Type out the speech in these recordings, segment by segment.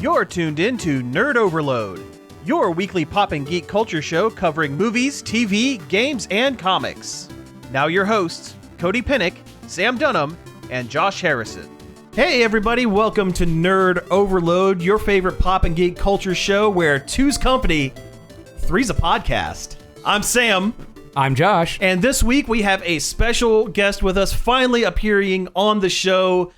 You're tuned in to Nerd Overload, your weekly pop and geek culture show covering movies, TV, games, and comics. Now your hosts, Cody Pinnick, Sam Dunham, and Josh Harrison. Hey everybody, welcome to Nerd Overload, your favorite pop and geek culture show where two's company, three's a podcast. I'm Sam. I'm Josh. And this week we have a special guest with us finally appearing on the show.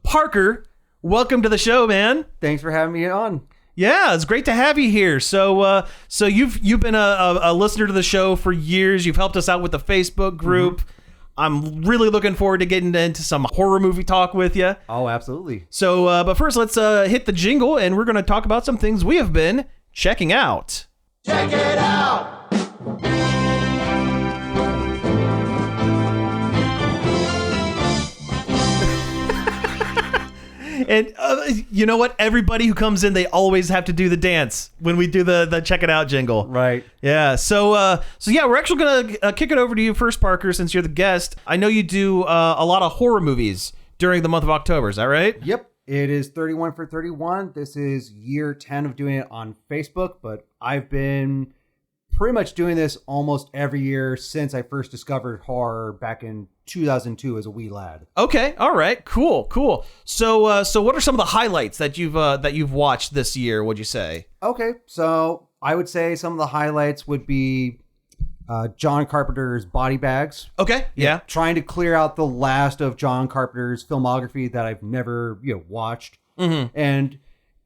Parker, welcome to the show, man. Thanks for having me on. Yeah, it's great to have you here. So you've been a listener to the show for years. You've helped us out with the Facebook group. Mm-hmm. I'm really looking forward to getting into some horror movie talk with you. Oh, absolutely. So, but first, let's hit the jingle, and we're going to talk about some things we have been checking out. Check it out! And you know what? Everybody who comes in, they always have to do the dance when we do the check it out jingle. Right. Yeah. So yeah, we're actually gonna kick it over to you first, Parker, since you're the guest. I know you do a lot of horror movies during the month of October. Is that right? Yep. It is 31 for 31. This is year 10 of doing it on Facebook, but I've been pretty much doing this almost every year since I first discovered horror back in 2002 as a wee lad. Okay, all right, cool. So what are some of the highlights that you've watched this year? Would you say? Okay, so I would say some of the highlights would be John Carpenter's Body Bags. Okay, yeah. Trying to clear out the last of John Carpenter's filmography that I've never watched, and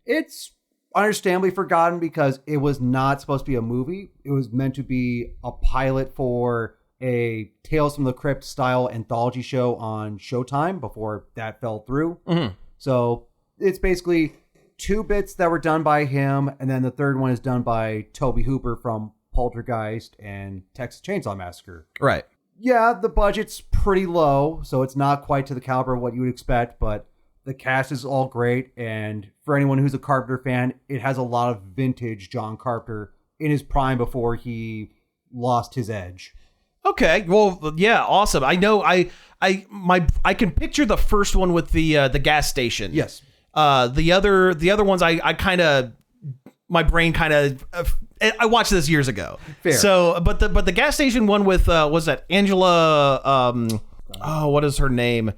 it's understandably forgotten because it was not supposed to be a movie. It was meant to be a pilot for a Tales from the Crypt style anthology show on Showtime before that fell through. Mm-hmm. So it's basically two bits that were done by him, and then the third one is done by Tobe Hooper from Poltergeist and Texas Chainsaw Massacre. Right. Yeah, the budget's pretty low, so it's not quite to the caliber of what you would expect, but the cast is all great, and for anyone who's a Carpenter fan, it has a lot of vintage John Carpenter in his prime before he lost his edge. Okay, well, yeah, awesome. I know I can picture the first one with the gas station. Yes. The other ones I kind of, my brain kind of, I watched this years ago. Fair. So, but the gas station one with was that Angela? What is her name?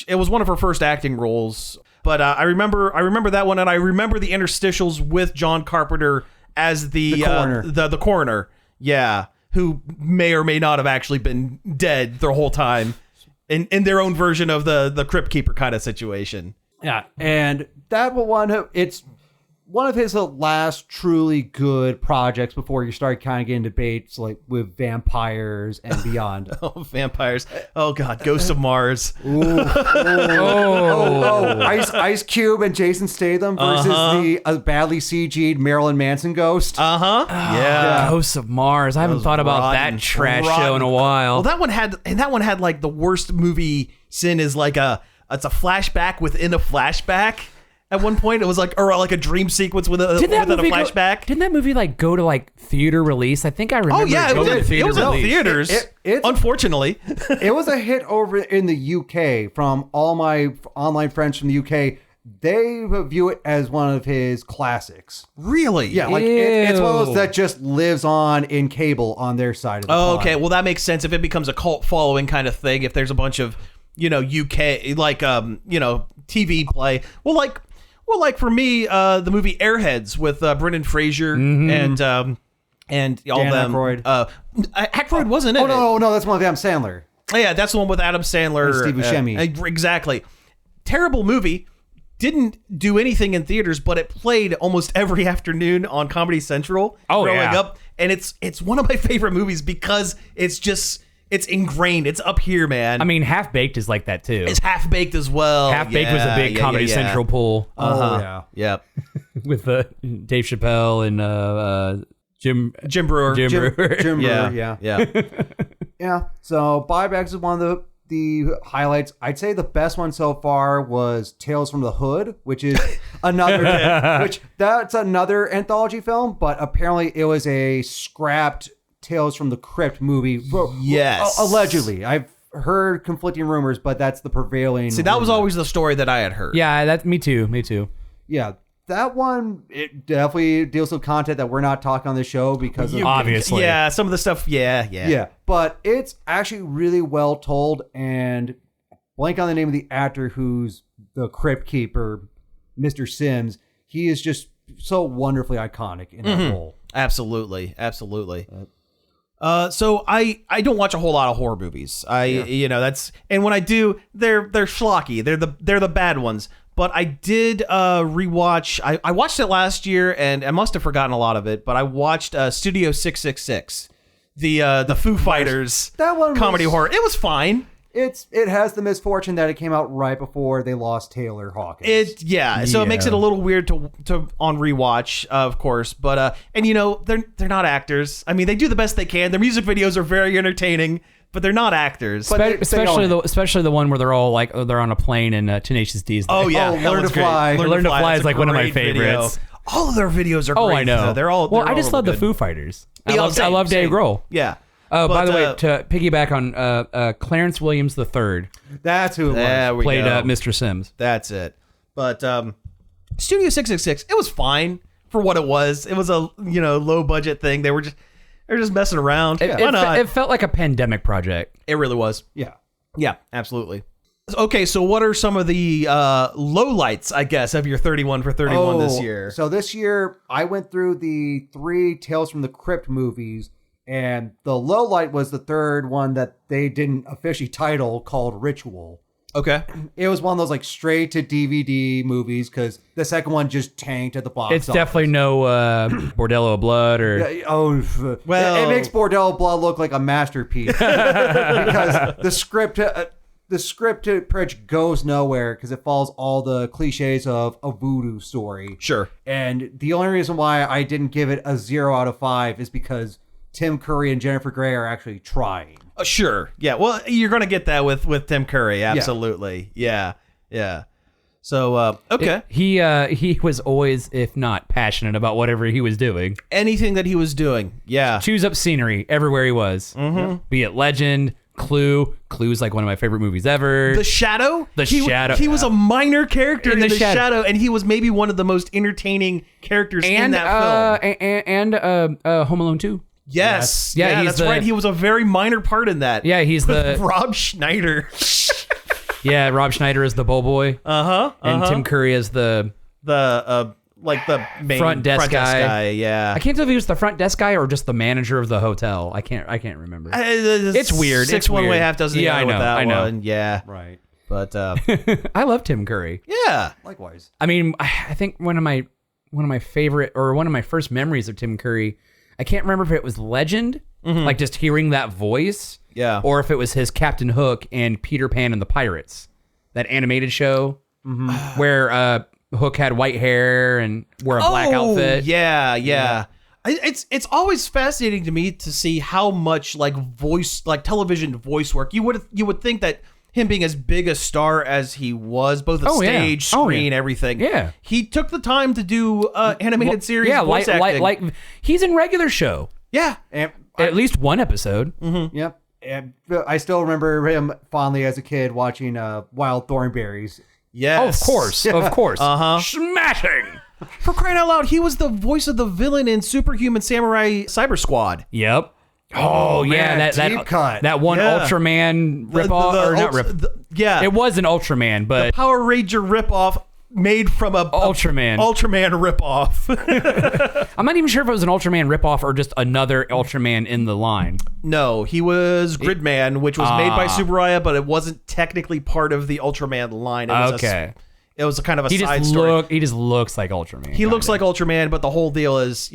It was one of her first acting roles. But I remember that one, and I remember the interstitials with John Carpenter as the coroner. The coroner. Yeah. Who may or may not have actually been dead the whole time in their own version of the Crypt Keeper kind of situation. Yeah, and that one, it's one of his last truly good projects before you start kind of getting debates like with vampires and beyond. Oh, vampires. Oh, God. Ghosts of Mars. Ooh. Ice Cube and Jason Statham versus the badly CG'd Marilyn Manson ghost. Yeah. Ghosts of Mars. I haven't thought about that trash show in a while. Well, that one had like the worst movie sin is like it's a flashback within a flashback. At one point, it was like a dream sequence within a flashback. Didn't that movie go to theater release? I think I remember. Oh yeah, it was in theaters. Unfortunately, it was a hit over in the UK from all my online friends from the UK. They view it as one of his classics. Really? Yeah, it's one of those that just lives on in cable on their side of the pod. Okay, well that makes sense if it becomes a cult following kind of thing. If there's a bunch of UK TV play. Well, like for me, the movie Airheads with Brendan Fraser and all Dan them. Aykroyd. Aykroyd wasn't in it. Oh, no, that's one with Adam Sandler. Oh, yeah, that's the one with Adam Sandler. And Steve Buscemi. Exactly. Terrible movie. Didn't do anything in theaters, but it played almost every afternoon on Comedy Central growing up. And it's one of my favorite movies because it's ingrained. It's up here, man. I mean, Half Baked is like that too. It's Half Baked as well. Half Baked was a big Comedy Central pull. Yeah. Yep. With Dave Chappelle and Jim Brewer. Jim Brewer, Yeah. Yeah. So Body Bags is one of the highlights. I'd say the best one so far was Tales from the Hood, which is that's another anthology film, but apparently it was a scrapped Tales from the Crypt movie. Yes. Allegedly. I've heard conflicting rumors, but that's the prevailing See, that was always the story that I had heard. Yeah, me too. Yeah. That one, it definitely deals with content that we're not talking on the show because of obviously. Yeah, some of the stuff, yeah. But it's actually really well told, and blank on the name of the actor who's the Crypt Keeper, Mr. Sims. He is just so wonderfully iconic in that role. Absolutely. So I don't watch a whole lot of horror movies. That's, and when I do, they're schlocky. They're the bad ones. But I did rewatch. I watched it last year, and I must have forgotten a lot of it. But I watched Studio 666, the Foo Fighters comedy horror. It was fine. It has the misfortune that it came out right before they lost Taylor Hawkins. So it makes it a little weird to on rewatch, of course. But and they're not actors. I mean, they do the best they can. Their music videos are very entertaining, but they're not actors. Especially the one where they're all like they're on a plane and Tenacious D's there. Oh yeah, Learn to Fly. Learn to Fly is like one of my favorites. Video. All of their videos are great. I know. Though. They're all. I just love the Foo Fighters. I love Dave Grohl. Yeah. Oh, by the way, to piggyback on Clarence Williams III. That's who it was. Played Mr. Sims. That's it. But Studio 666, it was fine for what it was. It was a low budget thing. They're just messing around. Why not? It felt like a pandemic project. It really was. Yeah, absolutely. Okay, so what are some of the lowlights, I guess, of your 31 for 31 this year? So this year, I went through the 3 Tales from the Crypt movies. And the low light was the third one that they didn't officially title, called Ritual. Okay. It was one of those like straight to DVD movies because the second one just tanked at the box It's office. definitely no Bordello of Blood or... Well, it makes Bordello of Blood look like a masterpiece because the script pretty much goes nowhere because it follows all the cliches of a voodoo story. Sure. And the only reason why I didn't give it a 0 out of 5 is because Tim Curry and Jennifer Grey are actually trying. Sure. Yeah. Well, you're going to get that with Tim Curry. Absolutely. Yeah. So, okay. He was always, if not passionate about whatever he was doing. Anything that he was doing. Yeah. Choose up scenery everywhere he was. Mm-hmm. Be it Legend, Clue. Clue's like one of my favorite movies ever. The Shadow? Shadow. He was a minor character in The Shadow. And he was maybe one of the most entertaining characters in that film. And Home Alone 2. Yes. Yeah, that's right. He was a very minor part in that. Yeah, he's the... Rob Schneider. Yeah, Rob Schneider is the bowboy. And Tim Curry is the main front desk guy. Yeah. I can't tell if he was the front desk guy or just the manager of the hotel. I can't remember. It's weird. Six one way, half dozen. Yeah, I know. One. Yeah. Right. But I love Tim Curry. Yeah. Likewise. I mean, I think one of my favorite or one of my first memories of Tim Curry, I can't remember if it was Legend, like just hearing that voice, or if it was his Captain Hook and Peter Pan and the Pirates, that animated show where Hook had white hair and wore a black outfit. Yeah. It's always fascinating to me to see how much television voice work you would think that him being as big a star as he was, both the stage, screen, everything. Yeah. He took the time to do animated series voice acting. Like he's in regular show. Yeah. And at least one episode. Mm-hmm. Yep. And I still remember him fondly as a kid watching Wild Thornberrys. Yes. Oh, of course. Smashing. For crying out loud, he was the voice of the villain in Superhuman Samurai Cyber Squad. Yep. Oh man, yeah, deep cut. That one Ultraman ripoff, Yeah, it was an Ultraman, but the Power Ranger ripoff made from a Ultraman ripoff. I'm not even sure if it was an Ultraman ripoff or just another Ultraman in the line. No, he was Gridman, which was made by Subaraya, but it wasn't technically part of the Ultraman line. It was it was a kind of a side story. He just looks like Ultraman. He looks like Ultraman, but the whole deal is,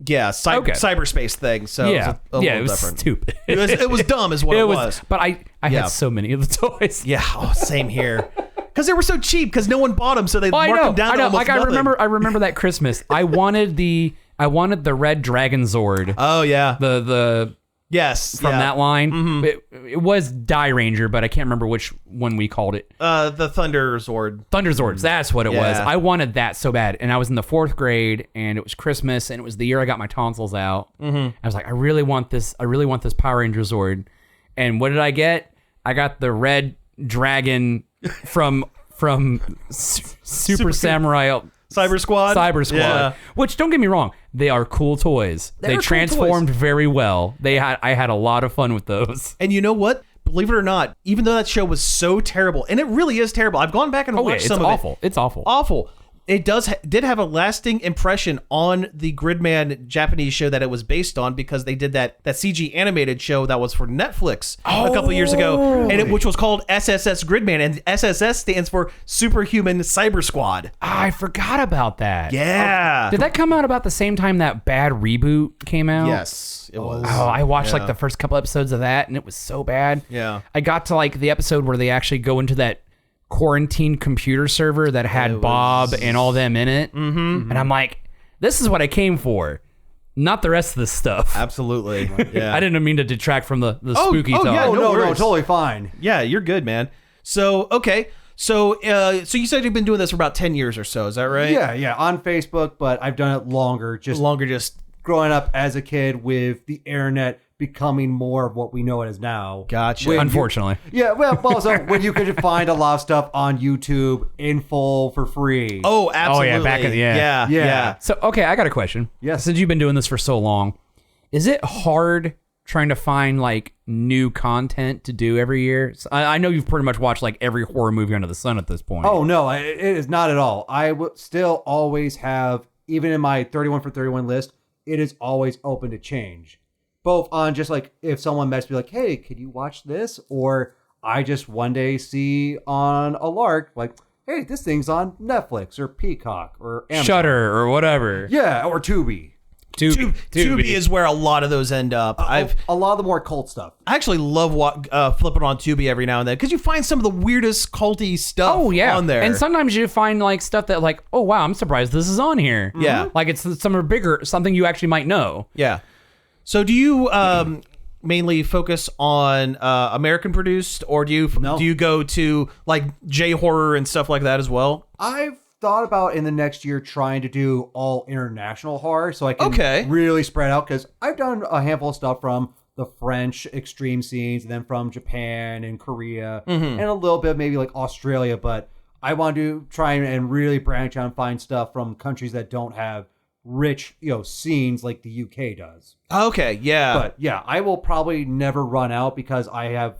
cyberspace thing. So it was different. Stupid. It was dumb, is what it was. But I had so many of the toys. Yeah, same here. Because they were so cheap, because no one bought them, so they marked them down. I know. Like nothing. I remember that Christmas. I wanted the red Dragon Zord. Oh yeah. The yes from that line. Mm-hmm. It was Die Ranger, but I can't remember which one we called it. The Thunder Zord. Thunder Zords. That's what it was. I wanted that so bad, and I was in the 4th grade, and it was Christmas, and it was the year I got my tonsils out. Mm-hmm. I was like, I really want this Power Ranger Zord. And what did I get? I got the red dragon from Super Samurai Cyber Squad. Yeah. Which, don't get me wrong, they are cool toys. They transformed very well. I had a lot of fun with those. And you know what? Believe it or not, even though that show was so terrible, and it really is terrible. I've gone back and watched some of it. It's awful. Awful. It did have a lasting impression on the Gridman Japanese show that it was based on, because they did that CG animated show that was for Netflix a couple years ago, and which was called SSS Gridman, and SSS stands for Superhuman Cyber Squad. I forgot about that. Yeah. Did that come out about the same time that Bad Reboot came out? Yes, it was. Oh, I watched like the first couple episodes of that, and it was so bad. Yeah. I got to like the episode where they actually go into that quarantine computer server that had Bob and all them in it. Mm-hmm. And I'm like, this is what I came for, not the rest of this stuff. Absolutely. Yeah. I didn't mean to detract from the spooky talk. Yeah, no, totally fine. Yeah, you're good, man. So, okay. So you said you've been doing this for about 10 years or so. Is that right? Yeah, on Facebook, but I've done it longer. Just growing up as a kid with the internet becoming more of what we know it as now. Gotcha. Unfortunately. Also when you could find a lot of stuff on YouTube in full for free. Oh, absolutely. Yeah. So, okay, I got a question. Yes. Since you've been doing this for so long, is it hard trying to find like new content to do every year? So I know you've pretty much watched like every horror movie under the sun at this point. Oh, no, it is not at all. I would still always have, even in my 31 for 31 list, it is always open to change. Both on just like if someone messaged me like, hey, could you watch this? Or I just one day see on a lark like, hey, this thing's on Netflix or Peacock or Amazon. Shudder or whatever. Yeah, or Tubi. Tubi is where a lot of those end up. A lot of the more cult stuff. I actually love flipping on Tubi every now and then, because you find some of the weirdest culty stuff on there. And sometimes you find like stuff that like, oh wow, I'm surprised this is on here. Yeah. Like it's something you actually might know. Yeah. So do you mainly focus on American produced, or do you go to like J horror and stuff like that as well? I've thought about in the next year trying to do all international horror, so I can really spread out, because I've done a handful of stuff from the French extreme scenes, and then from Japan and Korea, and a little bit maybe like Australia, but I want to try and really branch out and find stuff from countries that don't have rich, scenes like the UK does. Okay, yeah. But yeah, I will probably never run out, because I have,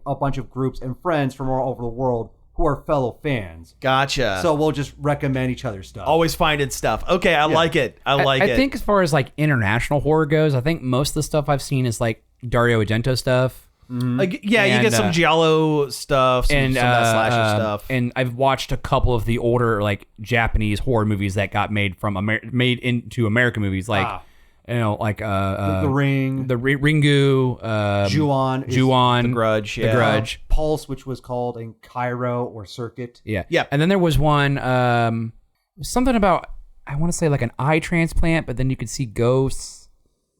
a bunch of groups and friends from all over the world who are fellow fans. Gotcha. So we'll just recommend each other's stuff. Always finding stuff. Okay, I like it. I think as far as like international horror goes, I think most of the stuff I've seen is like Dario Argento stuff. You get some Giallo stuff, some of that slasher stuff. And I've watched a couple of the older like Japanese horror movies that got made into American movies, like The Ring, the Ringu, Ju-on, The Grudge, The Grudge, Pulse, which was called in Cairo or Circuit. Yeah. And then there was one something about, I want to say like an eye transplant, but then you could see ghosts.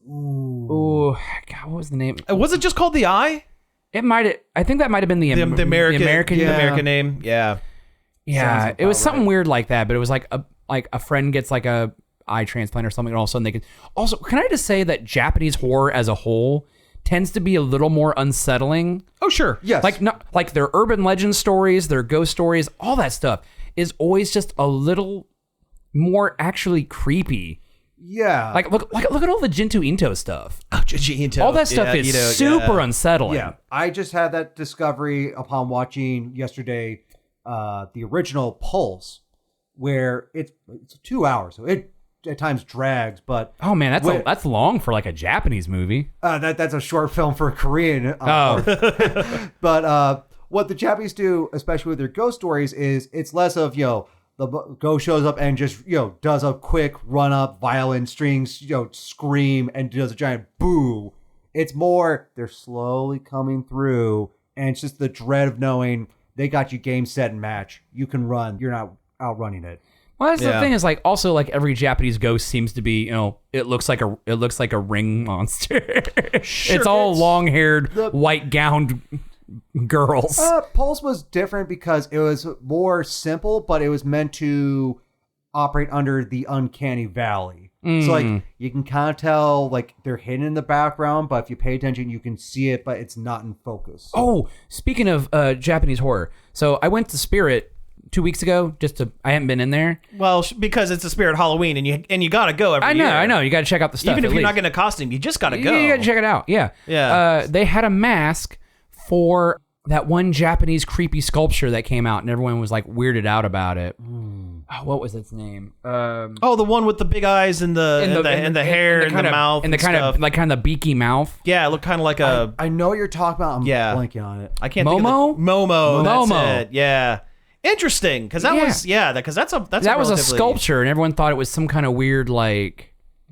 Ooh, God, what was the name? Was it just called The Eye? It might. I think that might have been the American name. Yeah. Yeah, it was something weird like that, but it was like a friend gets like a eye transplant or something, and all of a sudden they can. Also, can I just say that Japanese horror as a whole tends to be a little more unsettling? Oh, sure. Yes. Like their urban legend stories, their ghost stories, all that stuff is always just a little more actually creepy. Yeah. Like look at all the Jinto Into stuff. Oh, Jinto Into. All that stuff is super unsettling. Yeah. I just had that discovery upon watching yesterday the original Pulse, where it's 2 hours. So it at times drags, but oh man, that's long for like a Japanese movie. That's a short film for a Korean. But what the Japanese do, especially with their ghost stories, is it's less of the ghost shows up and just, does a quick run up, violin strings, scream and does a giant boo. It's more, they're slowly coming through, and it's just the dread of knowing they got you game, set, and match. You can run. You're not outrunning it. Well, that's the thing is like also like every Japanese ghost seems to be, it looks like a ring monster. Sure, it's all long-haired, white-gowned girls. Pulse was different because it was more simple, but it was meant to operate under the uncanny valley. So like you can kind of tell like they're hidden in the background, but if you pay attention, you can see it, but it's not in focus. Oh, speaking of Japanese horror, so I went to Spirit 2 weeks ago. I haven't been in there. Well, because it's a spirit Halloween, and you gotta go every year. I know. You got to check out the stuff. Even if you're not getting a costume, you just gotta go. You got to check it out. Yeah. Yeah. They had a mask for that one Japanese creepy sculpture that came out, and everyone was like weirded out about it. Oh, what was its name? The one with the big eyes and the hair and the mouth and the kind of beaky mouth. Yeah, it looked kind of like a. I know what you're talking about. I'm blanking on it. I can't. Momo. Think of Momo. That's Momo. it. Yeah. Interesting, because that was a sculpture, and everyone thought it was some kind of weird whatever.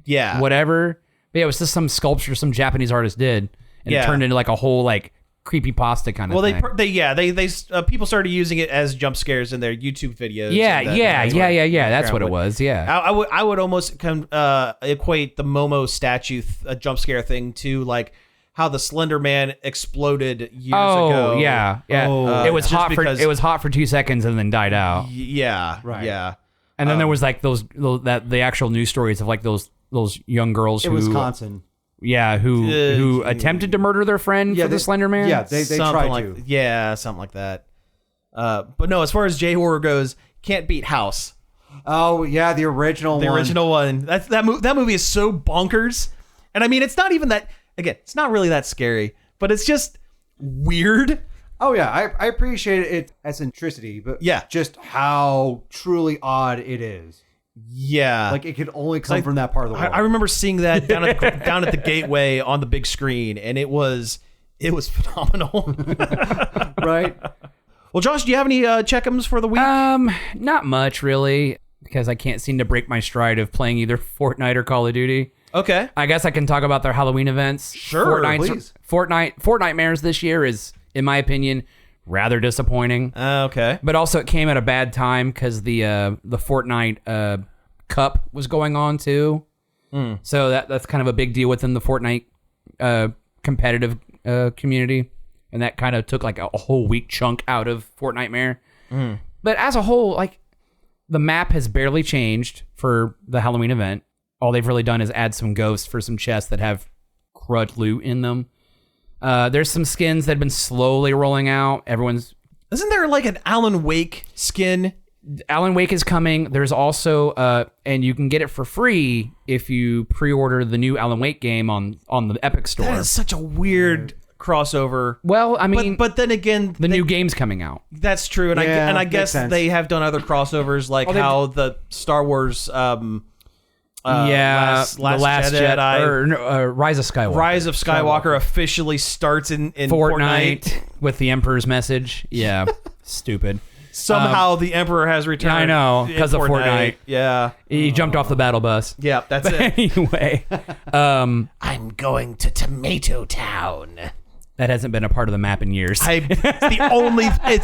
But yeah, it was just some sculpture some Japanese artist did, and it turned into like a whole like creepypasta kind of thing. Well, people started using it as jump scares in their YouTube videos. Yeah. That's what it was. Yeah. I would almost equate the Momo statue jump scare thing to like how the Slender Man exploded years ago. Yeah. It was hot for 2 seconds and then died out. Yeah. Right. Yeah. And then there was like the actual news stories of like those young girls in Wisconsin. Yeah, who attempted to murder their friend for the Slender Man? Yeah, they tried to. Yeah, something like that. But no, as far as J-horror goes, can't beat House. Oh, yeah, the original one. The original one. That movie is so bonkers. And I mean, it's not even that, again, it's not really that scary, but it's just weird. Oh, yeah, I appreciate its eccentricity, but just how truly odd it is. Yeah, like it could only come from that part of the world. I remember seeing that down at the Gateway on the big screen, and it was phenomenal. Right. Well, Josh, do you have any check-ins for the week? Not much really, because I can't seem to break my stride of playing either Fortnite or Call of Duty. Okay. I guess I can talk about their Halloween events. Sure, please. Fortnitemares this year is, in my opinion, rather disappointing. Okay. But also it came at a bad time because the Fortnite Cup was going on too. So that's kind of a big deal within the Fortnite competitive community. And that kind of took like a whole week chunk out of Fortnitemare. But as a whole, like the map has barely changed for the Halloween event. All they've really done is add some ghosts for some chests that have crud loot in them. There's some skins that have been slowly rolling out. Isn't there like an Alan Wake skin? Alan Wake is coming. There's also, and you can get it for free if you pre-order the new Alan Wake game on the Epic Store. That is such a weird crossover. Well, I mean, but then again, the new game's coming out. That's true, and I guess they have done other crossovers, like how the Star Wars. Last Jedi or Rise of Skywalker. Rise of Skywalker officially starts in Fortnite with the Emperor's message. Yeah, stupid. Somehow the Emperor has returned. I know, because of Fortnite. Yeah, he jumped off the battle bus. Yeah, that's it. Anyway, I'm going to Tomato Town. That hasn't been a part of the map in years. It's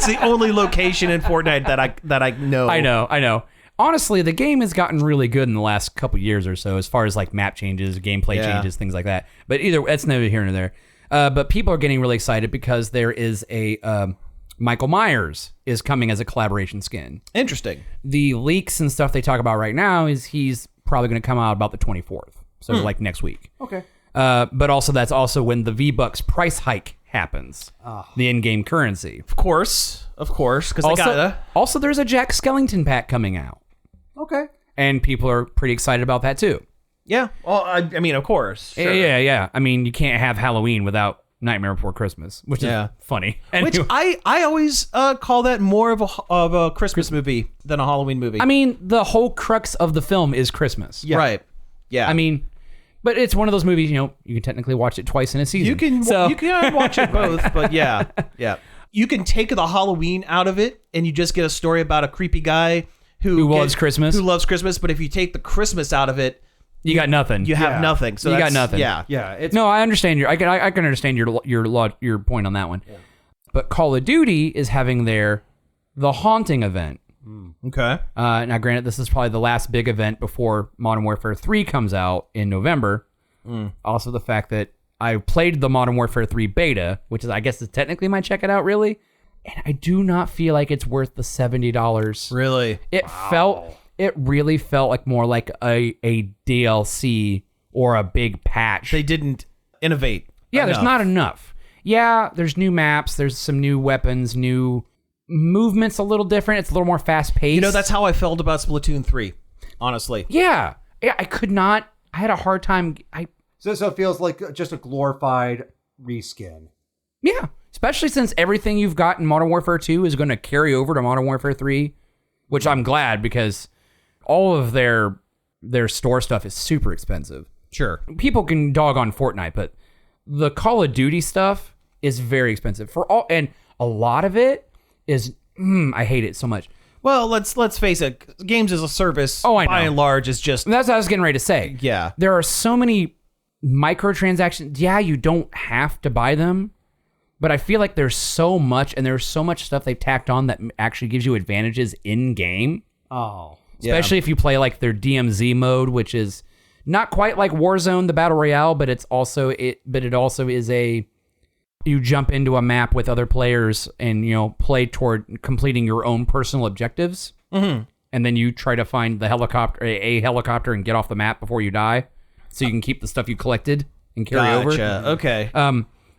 the only location in Fortnite that I know. I know. Honestly, the game has gotten really good in the last couple years or so, as far as like map changes, gameplay changes, things like that. But that's neither here nor there. But people are getting really excited because there is a Michael Myers is coming as a collaboration skin. Interesting. The leaks and stuff they talk about right now is he's probably going to come out about the 24th, so like next week. Okay. But also that's also when the V-Bucks price hike happens, the in-game currency. Of course, because they gotta. Also, there's a Jack Skellington pack coming out. Okay. And people are pretty excited about that too. Yeah. Well, I mean, of course. Sure. Yeah. I mean, you can't have Halloween without Nightmare Before Christmas, which is funny. Anyway. Which I always call that more of a Christmas movie than a Halloween movie. I mean, the whole crux of the film is Christmas. Yeah. Right. Yeah. I mean, but it's one of those movies, you can technically watch it twice in a season. You can watch it both, but yeah. You can take the Halloween out of it, and you just get a story about a creepy guy who loves Christmas. Who loves Christmas, but if you take the Christmas out of it, you got nothing. You have nothing. So you got nothing. Yeah. No, I understand I can understand your point on that one. Yeah. But Call of Duty is having the Haunting event. Okay. Now, granted, this is probably the last big event before Modern Warfare 3 comes out in November. Also, the fact that I played the Modern Warfare 3 beta, which is, I guess, is technically my check it out, really. And I do not feel like it's worth the $70. Really? It really felt like more like a DLC or a big patch. They didn't innovate. Yeah, there's not enough. Yeah, there's new maps, there's some new weapons, new movement's a little different. It's a little more fast paced. You know, that's how I felt about Splatoon 3, honestly. Yeah, I could not. I had a hard time. So it feels like just a glorified reskin. Yeah, especially since everything you've got in Modern Warfare 2 is going to carry over to Modern Warfare 3, which I'm glad, because all of their store stuff is super expensive. Sure. People can dog on Fortnite, but the Call of Duty stuff is very expensive and a lot of it is I hate it so much. Well, let's face it, games as a service I know. by and large is just That's what I was getting ready to say. Yeah. There are so many microtransactions. Yeah, you don't have to buy them, but I feel like there's so much, and there's so much stuff they've tacked on that actually gives you advantages in game. Oh. Especially if you play like their DMZ mode, which is not quite like Warzone, the Battle Royale, but it also is you jump into a map with other players and, you know, play toward completing your own personal objectives. Mm-hmm. And then you try to find a helicopter and get off the map before you die, so you can keep the stuff you collected and carry over. Okay.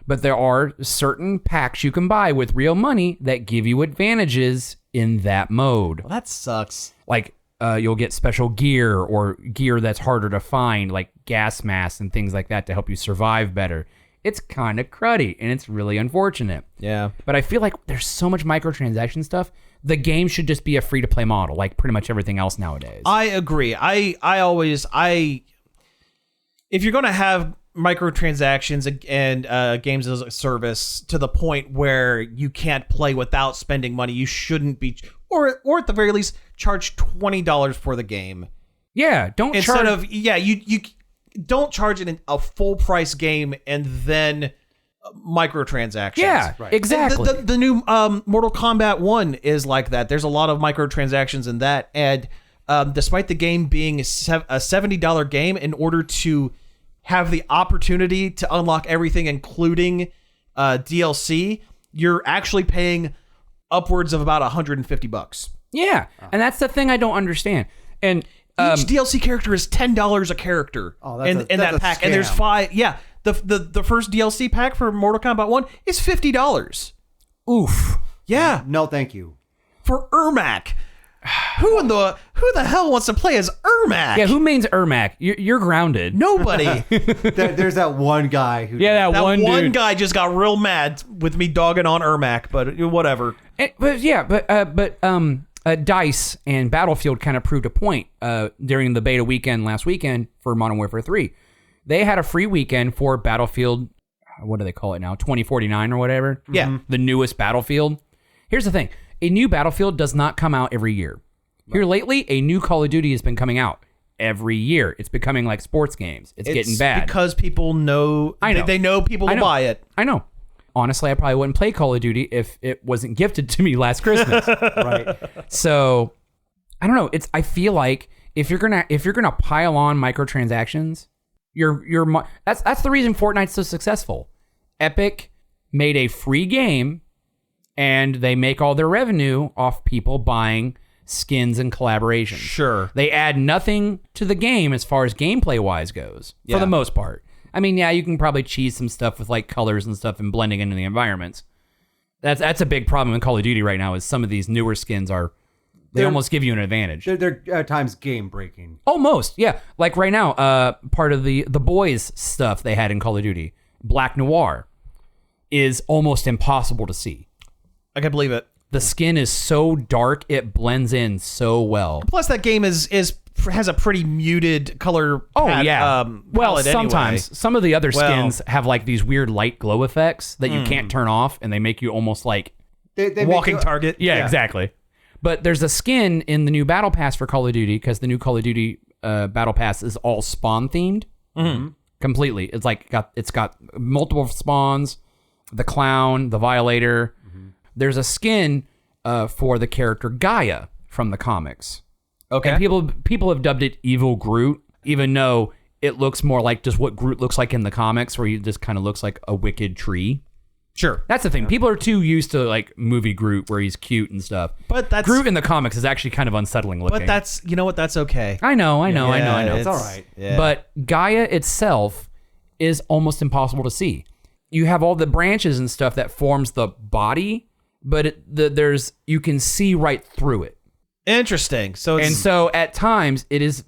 But there are certain packs you can buy with real money that give you advantages in that mode. Well, that sucks. Like, you'll get special gear or gear that's harder to find, like gas masks and things like that to help you survive better. It's kind of cruddy, and it's really unfortunate. Yeah. But I feel like there's so much microtransaction stuff. The game should just be a free-to-play model, like pretty much everything else nowadays. I agree. If you're going to have microtransactions and games as a service to the point where you can't play without spending money, you shouldn't be, or at the very least, charge $20 for the game. Yeah, don't instead charge. of you don't charge it a full price game and then microtransactions. Yeah, right. Exactly. The new Mortal Kombat 1 is like that. There's a lot of microtransactions in that, and despite the game being a $70 game, in order to have the opportunity to unlock everything, including DLC, you're actually paying upwards of about $150. Yeah, and that's the thing I don't understand. And each DLC character is $10 a character in that pack, and there's 5. Yeah, the first DLC pack for Mortal Kombat 1 is $50. Oof. Yeah. No, thank you. For Ermac. Who the hell wants to play as Ermac? Yeah, who means Ermac? You're grounded. Nobody. There's that one guy who. Yeah, that one dude. Guy just got real mad with me dogging on Ermac, but whatever. DICE and Battlefield kind of proved a point during the beta weekend last weekend for Modern Warfare 3. They had a free weekend for Battlefield, what do they call it now, 2049 or whatever? Yeah. The newest Battlefield. Here's the thing. A new Battlefield does not come out every year. Here lately, a new Call of Duty has been coming out every year. It's becoming like sports games. It's getting bad. Because people know, they know people will buy it. I know. Honestly, I probably wouldn't play Call of Duty if it wasn't gifted to me last Christmas. Right. So, I don't know. I feel like if you're gonna pile on microtransactions, that's the reason Fortnite's so successful. Epic made a free game, and they make all their revenue off people buying skins and collaborations. Sure. They add nothing to the game as far as gameplay wise goes, for the most part. I mean, yeah, you can probably cheese some stuff with like colors and stuff and blending into the environments. That's a big problem in Call of Duty right now, is some of these newer skins they almost give you an advantage. They're at times game breaking. Almost, yeah. Like right now, part of the boys stuff they had in Call of Duty, Black Noir, is almost impossible to see. I can believe it. The skin is so dark, it blends in so well. Plus, that game has a pretty muted color. Well, sometimes anyway. Some of the other skins have like these weird light glow effects that you can't turn off, and they make you almost like they walking target. Yeah, exactly. But there's a skin in the new Battle Pass for Call of Duty, because the new Call of Duty Battle Pass is all spawn themed, completely. It's like it's got multiple spawns, the clown, the violator. There's a skin for the character Gaia from the comics. Okay. And people have dubbed it Evil Groot, even though it looks more like just what Groot looks like in the comics, where he just kind of looks like a wicked tree. Sure. That's the thing. People are too used to like movie Groot, where he's cute and stuff. But Groot in the comics is actually kind of unsettling looking. But that's, you know what, that's okay. I know. It's all right. Yeah. But Gaia itself is almost impossible to see. You have all the branches and stuff that forms the body but you can see right through it. Interesting. So at times it is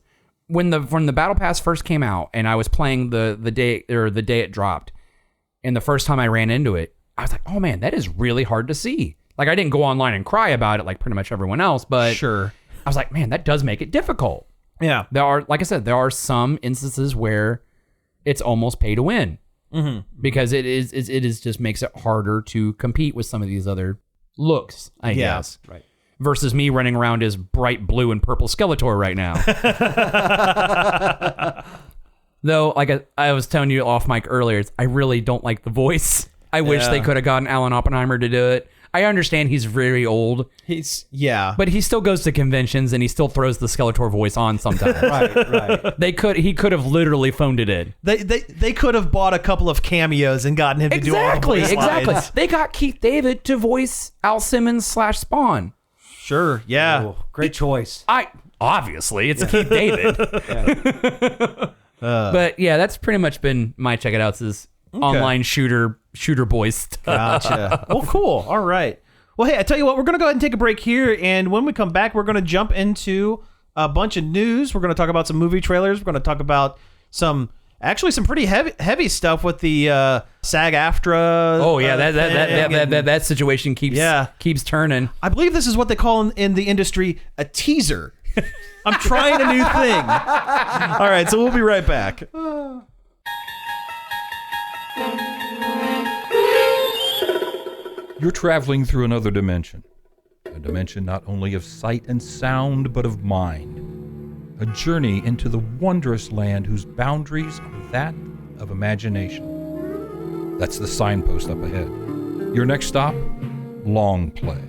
when the battle pass first came out, and I was playing the day it dropped, and the first time I ran into it, I was like, oh man, that is really hard to see. Like, I didn't go online and cry about it like pretty much everyone else, but sure, I was like, man, that does make it difficult. Yeah, like I said, there are some instances where it's almost pay to win, because it is just makes it harder to compete with some of these other looks, I guess. Right. Versus me running around as bright blue and purple Skeletor right now. Though, like I was telling you off mic earlier, I really don't like the voice. I wish they could have gotten Alan Oppenheimer to do it. I understand he's very old. But he still goes to conventions and he still throws the Skeletor voice on sometimes. Right. He could have literally phoned it in. They could have bought a couple of cameos and gotten him to do all the voice lines. They got Keith David to voice Al Simmons / Spawn. Sure, yeah. Ooh, great choice. Obviously, it's Keith David. But yeah, that's pretty much been my check it outs is online shooter boys stuff. Gotcha. Well, cool. All right. Well, hey, I tell you what, we're going to go ahead and take a break here, and when we come back, we're going to jump into a bunch of news. We're going to talk about some movie trailers. We're going to talk about some pretty heavy stuff with the Sag-AFTRA. Oh yeah, that situation keeps turning. I believe this is what they call in the industry a teaser. I'm trying a new thing. All right, so we'll be right back. You're traveling through another dimension. A dimension not only of sight and sound, but of mind. A journey into the wondrous land whose boundaries are that of imagination. That's the signpost up ahead. Your next stop? Long Play.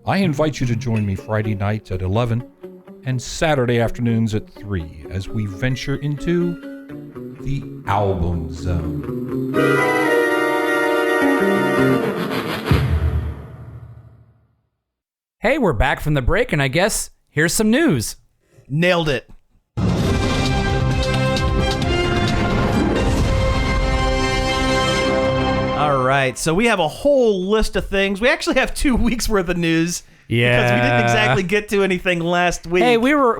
I invite you to join me Friday nights at 11 and Saturday afternoons at 3 as we venture into the Album Zone. Hey, we're back from the break, and I guess here's some news. Nailed it. All right, so we have a whole list of things. We actually have 2 weeks worth of news. Yeah, because we didn't exactly get to anything last week. Hey, we were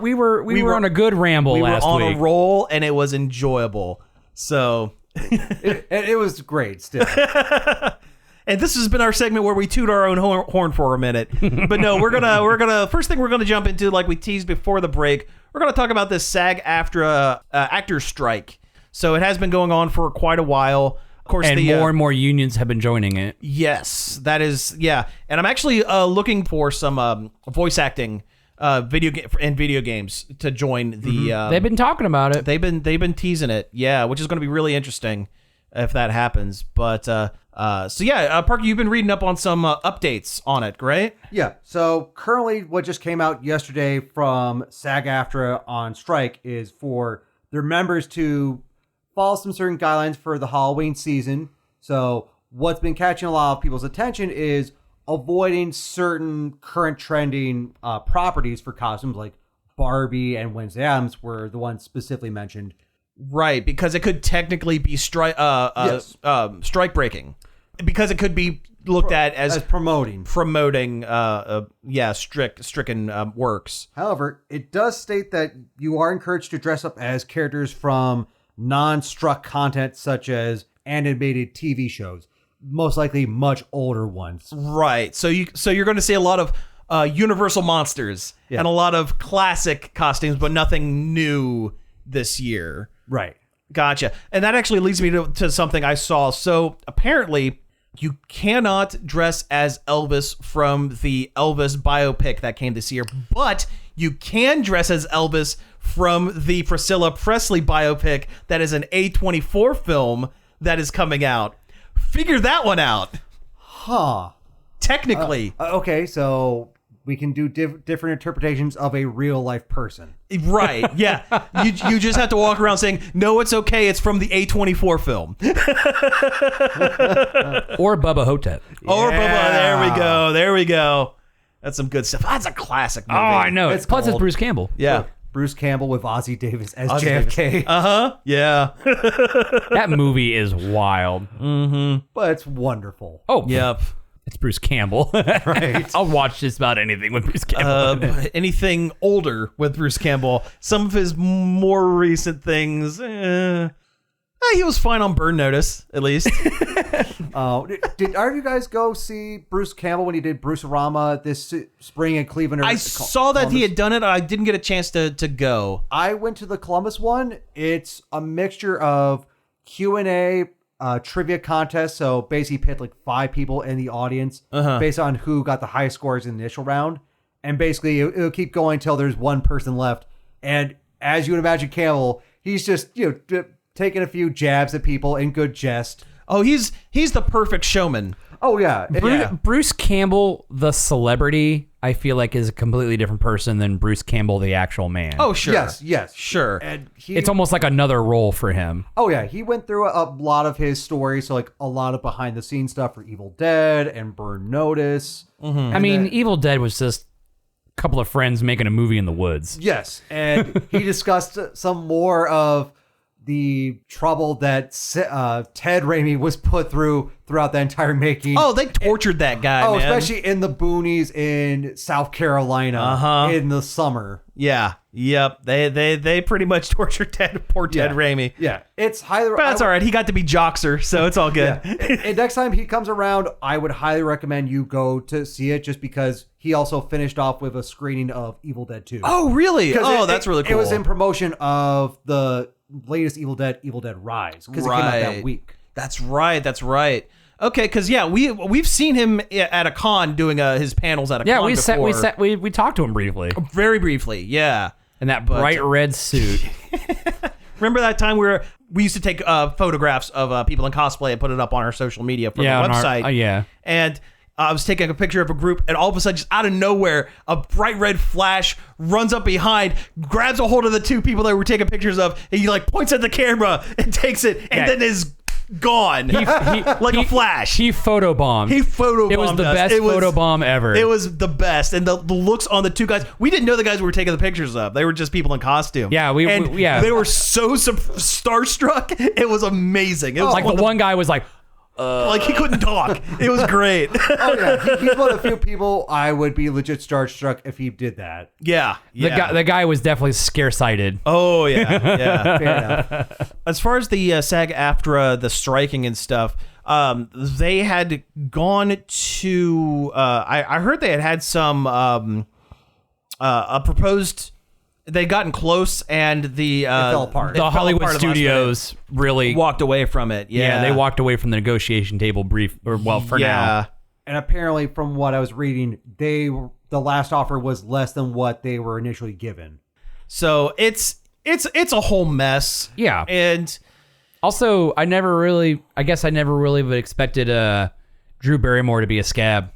on a good ramble last week. We were on a roll, and it was enjoyable. So it was great still. And this has been our segment where we toot our own horn for a minute. But no, we're gonna first thing we're gonna jump into, like we teased before the break, we're gonna talk about this SAG-AFTRA actors strike. So it has been going on for quite a while. Of course, and more and more unions have been joining it. Yes, that is, yeah. And I'm actually looking for some voice acting video games to join the. They've been talking about it. They've been teasing it, yeah, which is going to be really interesting if that happens. But so yeah, Parker, you've been reading up on some updates on it, right? Yeah. So currently, what just came out yesterday from SAG-AFTRA on strike is for their members to follow some certain guidelines for the Halloween season. So what's been catching a lot of people's attention is avoiding certain current trending properties for costumes, like Barbie and Wednesday Addams were the ones specifically mentioned. Right, because it could technically be strike breaking, because it could be looked at as promoting stricken works. However, it does state that you are encouraged to dress up as characters from non-struck content such as animated TV shows, most likely much older ones. Right. So you're going to see a lot of Universal monsters and a lot of classic costumes, but nothing new this year. Right. Gotcha. And that actually leads me to something I saw. So apparently you cannot dress as Elvis from the Elvis biopic that came this year, but you can dress as Elvis from the Priscilla Presley biopic that is an A24 film that is coming out. Figure that one out. Huh. Technically. Okay, so we can do different interpretations of a real life person. Right, yeah. You just have to walk around saying, no, it's okay, it's from the A24 film. Or Bubba Hotep. Yeah. Or Bubba, there we go. That's some good stuff. That's a classic movie. Oh, I know. Plus it's Bruce Campbell. Yeah. Bruce Campbell with Ozzie Davis as JFK. Uh-huh, yeah. That movie is wild. Mm-hmm. But it's wonderful. Oh, yep. It's Bruce Campbell. Right. I'll watch just about anything with Bruce Campbell. Anything older with Bruce Campbell. Some of his more recent things, he was fine on Burn Notice, at least. Did either of you guys go see Bruce Campbell when he did Bruce-A-Rama this spring in Cleveland? I saw that he had done it. I didn't get a chance to go. I went to the Columbus one. It's a mixture of Q&A, trivia contest. So basically picked like 5 people in the audience based on who got the highest scores in the initial round. And basically it'll keep going until there's one person left. And as you would imagine, Campbell, he's just, taking a few jabs at people in good jest. Oh, he's the perfect showman. Oh, yeah. Bruce Campbell, the celebrity, I feel like is a completely different person than Bruce Campbell, the actual man. Oh, sure. Yes. Sure. And It's almost like another role for him. Oh, yeah. He went through a lot of his stories. So, like, a lot of behind-the-scenes stuff for Evil Dead and Burn Notice. Mm-hmm. I mean, Evil Dead was just a couple of friends making a movie in the woods. Yes. And he discussed some more of the trouble that Ted Raimi was put throughout the entire making. Oh, they tortured that guy, man. Especially in the boonies in South Carolina in the summer. Yeah. Yep. They pretty much tortured poor Ted Raimi. Yeah. It's highly... But that's all right. He got to be Joxer, so it's all good. Yeah. And next time he comes around, I would highly recommend you go to see it just because he also finished off with a screening of Evil Dead 2. Oh, really? Oh, that's really cool. It was in promotion of the latest Evil Dead Rise, because it came out that week. That's right. Okay, because we've seen him at a con doing his panels at a con before. We talked to him briefly, very briefly, yeah. In that bright red suit. Remember that time where we used to take photographs of people in cosplay and put it up on our social media for the website? And I was taking a picture of a group, and all of a sudden, just out of nowhere, a bright red flash runs up behind, grabs a hold of the 2 people that we were taking pictures of, and he like points at the camera and takes it, and then is gone like a flash. He photobombed. It was the best photobomb ever. It was the best, and the looks on the 2 guys. We didn't know the guys we were taking the pictures of. They were just people in costume. Yeah, they were so starstruck. It was amazing. It was like the one guy was like. Like he couldn't talk. It was great. Oh yeah, he's one of the few people I would be legit starstruck if he did that. Yeah. The guy was definitely scare-sighted. Oh yeah. Fair enough. As far as the Sag-AFTRA, the striking and stuff, they had gone to. I heard they had some a proposed. They'd gotten close, and it fell apart. The Hollywood studios really walked away from it. Yeah, they walked away from the negotiation table for now. And apparently, from what I was reading, the last offer was less than what they were initially given. So it's a whole mess. Yeah, and also I never really would expected Drew Barrymore to be a scab.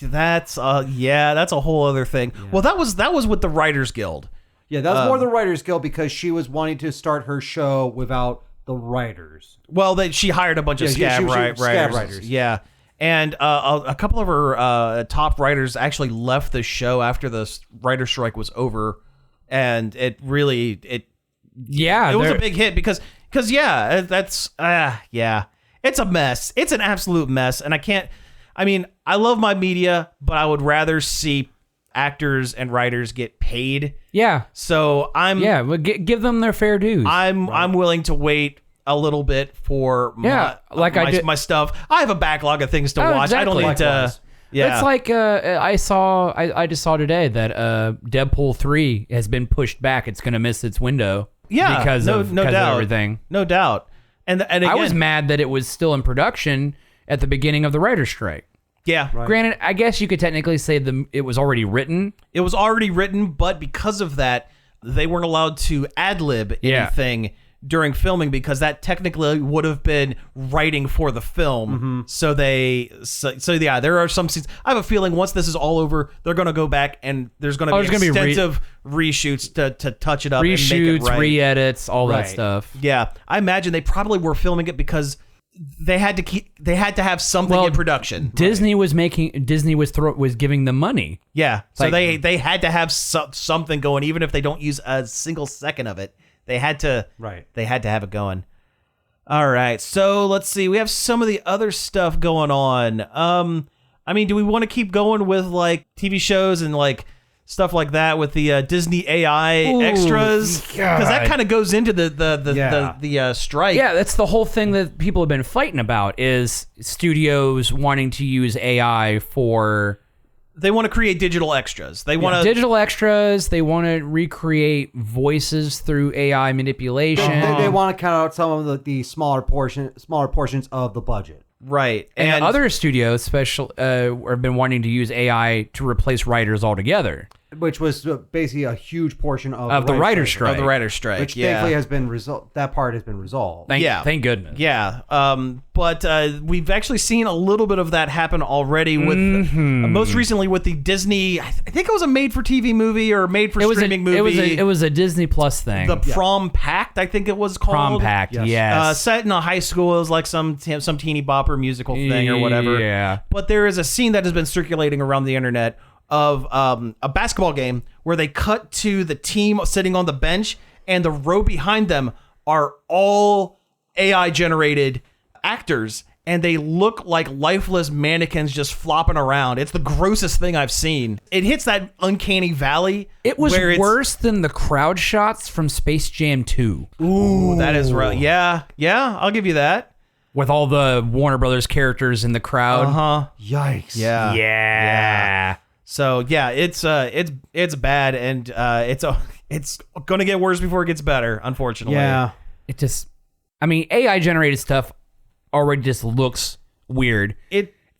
That's that's a whole other thing. Yeah. Well, that was with the Writers Guild. Yeah, that was more the Writers Guild because she was wanting to start her show without the writers. Well, she hired a bunch of scab writers. Yeah, and a couple of her top writers actually left the show after the writer strike was over, and it really it was a big hit because it's a mess. It's an absolute mess, and I love my media, but I would rather see actors and writers get paid. Yeah. So give them their fair dues. I'm willing to wait a little bit for my stuff. I have a backlog of things to watch. Exactly. I don't need to. Yeah. It's like I just saw today that Deadpool 3 has been pushed back. It's going to miss its window. Yeah. Because of everything. No doubt. And again, I was mad that it was still in production at the beginning of the writer's strike. Yeah. Right. Granted, I guess you could technically say it was already written. It was already written, but because of that, they weren't allowed to ad-lib anything during filming because that technically would have been writing for the film. Mm-hmm. So there are some scenes. I have a feeling once this is all over, they're going to go back and there's going to be extensive reshoots to touch it up. Reshoots, and make it right. re-edits, all that stuff. Yeah. I imagine they probably were filming it because they had to have something in production. Disney was giving them money. Yeah. So they had to have something going, even if they don't use a single second of it. They had to have it going. All right. So let's see. We have some of the other stuff going on. I mean, do we want to keep going with like TV shows and like stuff like that with the Disney AI extras? Because that kind of goes into the strike. Yeah, that's the whole thing that people have been fighting about is studios wanting to use AI for... They want to create digital extras. They want digital extras. They want to recreate voices through AI manipulation. They want to cut out some of the smaller portions of the budget. Right. And other studios have been wanting to use AI to replace writers altogether. Which was basically a huge portion of the writer's strike. Of the writer's strike, which thankfully has been resolved. That part has been resolved. Thank goodness. Yeah. But we've actually seen a little bit of that happen already with most recently with the Disney. I think it was a made-for-TV movie or made-for-streaming movie. It was a Disney Plus thing. The Prom Pact, I think it was called. Prom Pact, yes. Set in a high school. It was like some teeny bopper musical thing or whatever. Yeah. But there is a scene that has been circulating around the internet of a basketball game where they cut to the team sitting on the bench and the row behind them are all AI generated actors and they look like lifeless mannequins just flopping around. It's the grossest thing I've seen. It hits that uncanny valley. It was worse than the crowd shots from Space Jam 2. Ooh, that is right. Yeah, I'll give you that. With all the Warner Brothers characters in the crowd. Yikes. Yeah. So yeah, it's bad, and it's gonna get worse before it gets better, unfortunately. Yeah, AI generated stuff already just looks weird.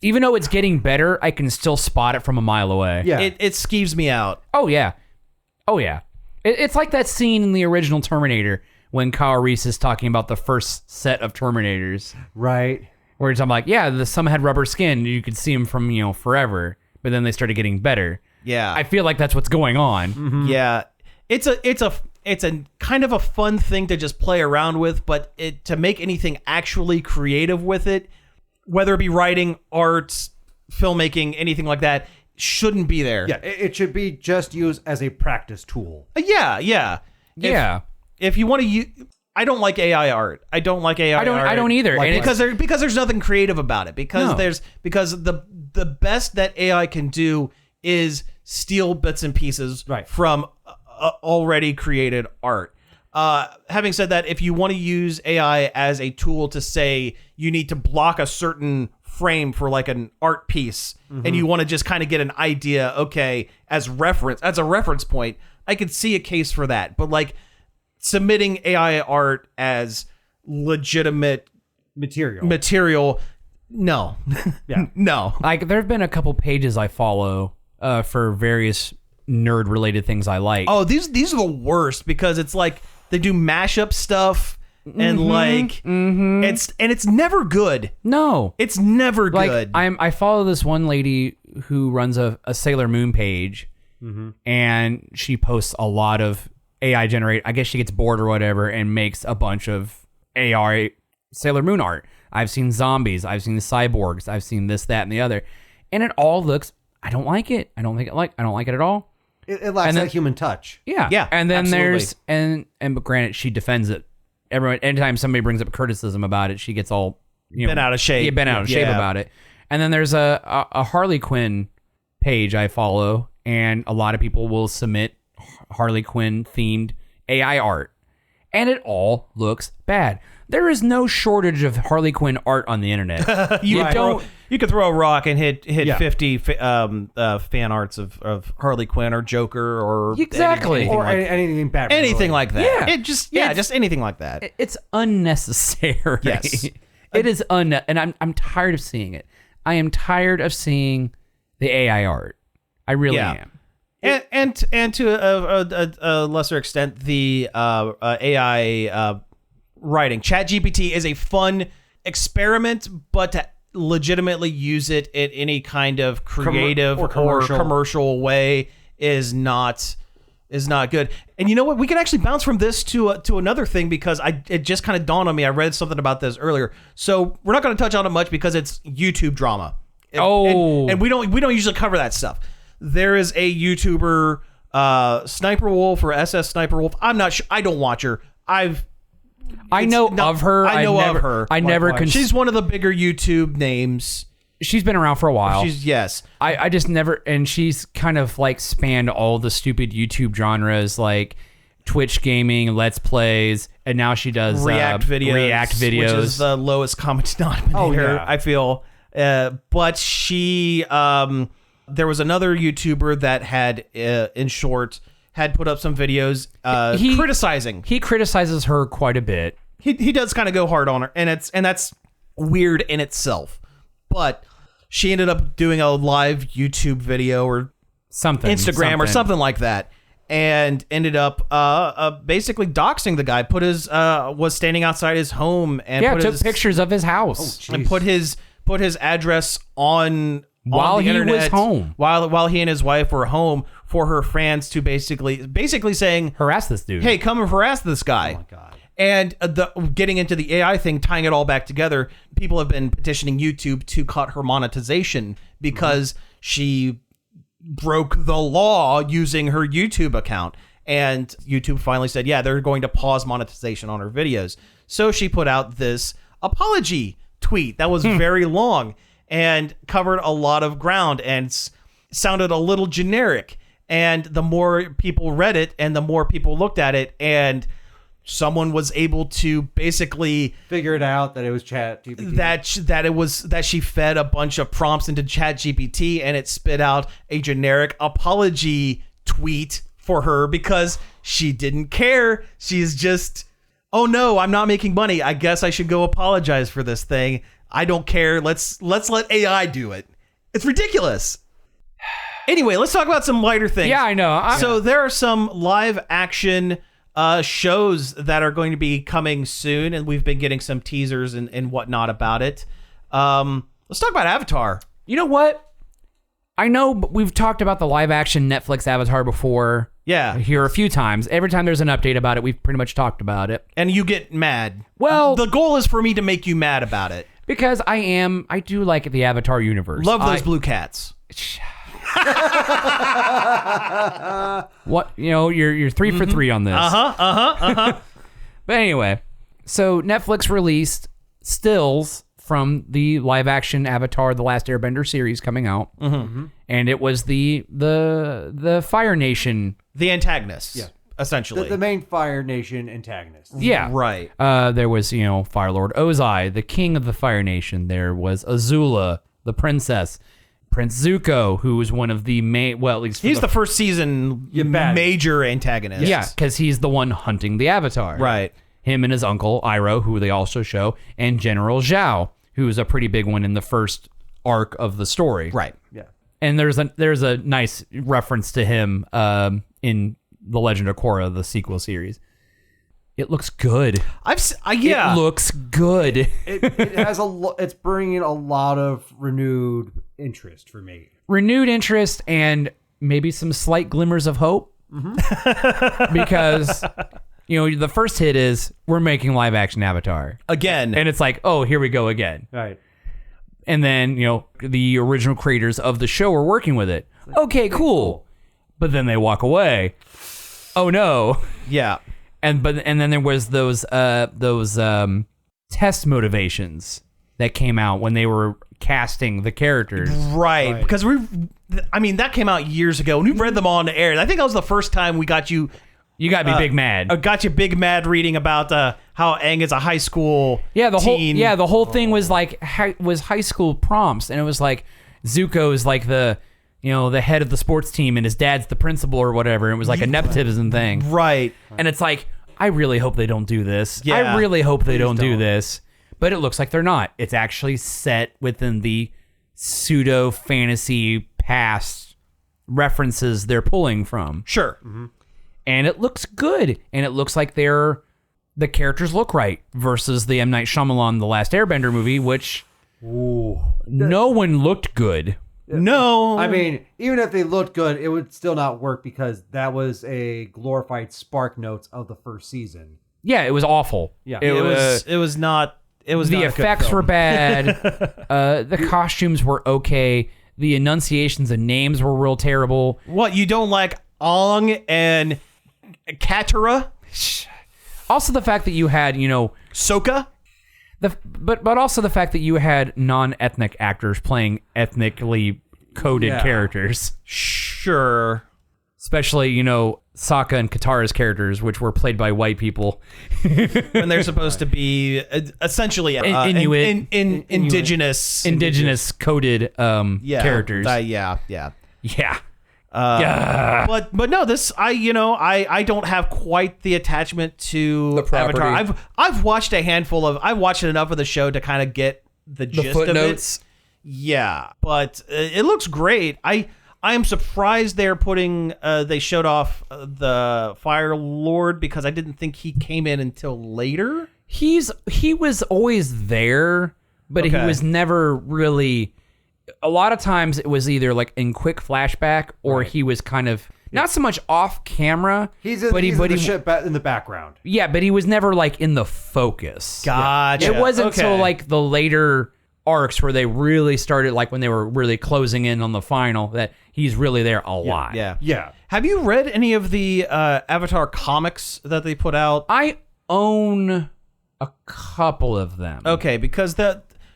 Even though it's getting better, I can still spot it from a mile away. Yeah, it skeeves me out. Oh yeah. It's like that scene in the original Terminator when Kyle Reese is talking about the first set of Terminators, right? Where I'm like, some had rubber skin, you could see them from forever. But then they started getting better. Yeah, I feel like that's what's going on. Mm-hmm. Yeah, it's a kind of a fun thing to just play around with, but to make anything actually creative with it, whether it be writing, arts, filmmaking, anything like that, shouldn't be there. Yeah, it should be just used as a practice tool. Yeah. If you want to use... I don't like AI art. I don't like AI art. I don't either. Because there's nothing creative about it. Because the best that AI can do is steal bits and pieces from already created art. Having said that, if you want to use AI as a tool to say you need to block a certain frame for like an art piece, and you want to just kind of get an idea, okay, as a reference point, I could see a case for that. But like, submitting AI art as legitimate material, no. Yeah. No. Like, there have been a couple pages I follow for various nerd-related things I like. Oh, these are the worst because it's like they do mashup stuff and it's never good. No. It's never good. I follow this one lady who runs a Sailor Moon page, and she posts a lot of AI generate. I guess she gets bored or whatever and makes a bunch of AI Sailor Moon art. I've seen zombies. I've seen the cyborgs. I've seen this, that, and the other, and it all looks. I don't like it. I don't like it at all. It lacks that human touch. Yeah. And then absolutely. but granted, she defends it. Anytime somebody brings up criticism about it, she gets all bent out of shape. Yeah, bent out of shape about it. And then there's a Harley Quinn page I follow, and a lot of people will submit Harley Quinn themed AI art, and it all looks bad. There is no shortage of Harley Quinn art on the internet. You could throw a rock and hit 50 fan arts of Harley Quinn or Joker or anything bad, anything like that. Yeah, just anything like that. It's unnecessary. Yes, it is and I'm tired of seeing it. I am tired of seeing the AI art. I really am. And to a lesser extent, the AI writing. ChatGPT is a fun experiment, but to legitimately use it in any kind of creative or commercial way is not good. And you know what? We can actually bounce from this to another thing because it just kind of dawned on me. I read something about this earlier. So we're not going to touch on it much because it's YouTube drama. And we don't usually cover that stuff. There is a YouTuber, Sniper Wolf or SS Sniper Wolf. I'm not sure. I don't watch her. I know of her. I never. She's one of the bigger YouTube names. She's been around for a while. Yes. I just never, and she's kind of like spanned all the stupid YouTube genres like Twitch gaming, Let's Plays, and now she does React videos, which is the lowest common denominator, I feel. But she, there was another YouTuber that had, in short, had put up some videos criticizing. He criticizes her quite a bit. He does kind of go hard on her, and that's weird in itself. But she ended up doing a live YouTube video or Instagram or something like that, and ended up basically doxing the guy. Was standing outside his home and took pictures of his house and put his address on while the he internet, was home, while he and his wife were home, for her fans to basically saying, harass this dude. Hey, come and harass this guy. Oh my God. And getting into the AI thing, tying it all back together, people have been petitioning YouTube to cut her monetization because she broke the law using her YouTube account. And YouTube finally said, yeah, they're going to pause monetization on her videos. So she put out this apology tweet that was very long and covered a lot of ground and sounded a little generic. And the more people read it and the more people looked at it, and someone was able to basically figure it out that it was ChatGPT. That she fed a bunch of prompts into ChatGPT and it spit out a generic apology tweet for her because she didn't care. She's just, oh no, I'm not making money. I guess I should go apologize for this thing. I don't care. Let's let AI do it. It's ridiculous. Anyway, let's talk about some lighter things. Yeah, I know. So there are some live action shows that are going to be coming soon, and we've been getting some teasers and whatnot about it. Let's talk about Avatar. You know what? I know we've talked about the live action Netflix Avatar before. Yeah. Here a few times. Every time there's an update about it, we've pretty much talked about it. And you get mad. Well, the goal is for me to make you mad about it. Because I do like the Avatar universe. Love those blue cats. What, you're 3 for 3 on this. But anyway, so Netflix released stills from the live action Avatar: The Last Airbender series coming out, and it was the Fire Nation, the antagonist, essentially the main Fire Nation antagonist. Yeah, right. There was Fire Lord Ozai, the king of the Fire Nation. There was Azula, the princess. Prince Zuko, who was one of the main, well, at least he's the first season major antagonist. Yeah, because he's the one hunting the Avatar. Right. Him and his uncle, Iroh, who they also show, and General Zhao, who is a pretty big one in the first arc of the story. Right. Yeah. And there's a nice reference to him in The Legend of Korra, the sequel series. It looks good. It looks good. It has it's bringing a lot of renewed interest for me. Renewed interest and maybe some slight glimmers of hope. Because, the first hit is we're making live action Avatar. Again. And it's like, oh, here we go again. Right. And then, the original creators of the show are working with it. Okay, cool. But then they walk away. Oh no. Yeah. And then there was those test motivations that came out when they were casting the characters. Right. Because that came out years ago, and we've read them all on the air. I think that was the first time we got you. You got me big mad. Got you big mad reading about how Aang is a high school teen. The whole thing was like was high school prompts, and it was like Zuko is like the head of the sports team, and his dad's the principal or whatever. And it was like a nepotism thing. Right. And it's like, I really hope they don't do this. Yeah. I really hope they don't do this. But it looks like they're not. It's actually set within the pseudo fantasy past references they're pulling from. Sure. Mm-hmm. And it looks good. And it looks like the characters look right versus the M. Night Shyamalan The Last Airbender movie, which no one looked good. No. I mean, even if they looked good, it would still not work because that was a glorified Spark Notes of the first season. Yeah, it was awful. Yeah. It was not the effects were bad. The costumes were okay. The enunciations of names were real terrible. What, you don't like Aang and Katara? Also the fact that you had, Sokka? But also the fact that you had non-ethnic actors playing ethnically coded characters. Sure. Especially, Sokka and Katara's characters, which were played by white people. When they're supposed to be essentially Inuit. indigenous coded characters. Yeah. But no, this I don't have quite the attachment to the property. Avatar. I've watched I've watched enough of the show to kind of get the gist footnotes. of it. Yeah, but it looks great. I am surprised they're putting they showed off the Fire Lord because I didn't think he came in until later. He was always there, but he was never really. A lot of times it was either like in quick flashback or he was kind of not so much off camera. He's in the ship in the background. Yeah, but he was never like in the focus. Gotcha. It wasn't until like the later arcs where they really started, like when they were really closing in on the final, that he's really there a lot. Yeah. Have you read any of the Avatar comics that they put out? I own a couple of them. Okay, because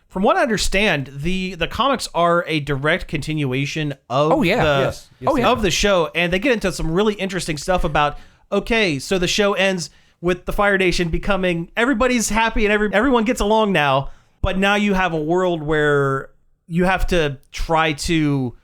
from what I understand, the comics are a direct continuation of of the show, and they get into some really interesting stuff about, okay, so the show ends with the Fire Nation becoming, everybody's happy and everyone gets along now, but now you have a world where you have to try to,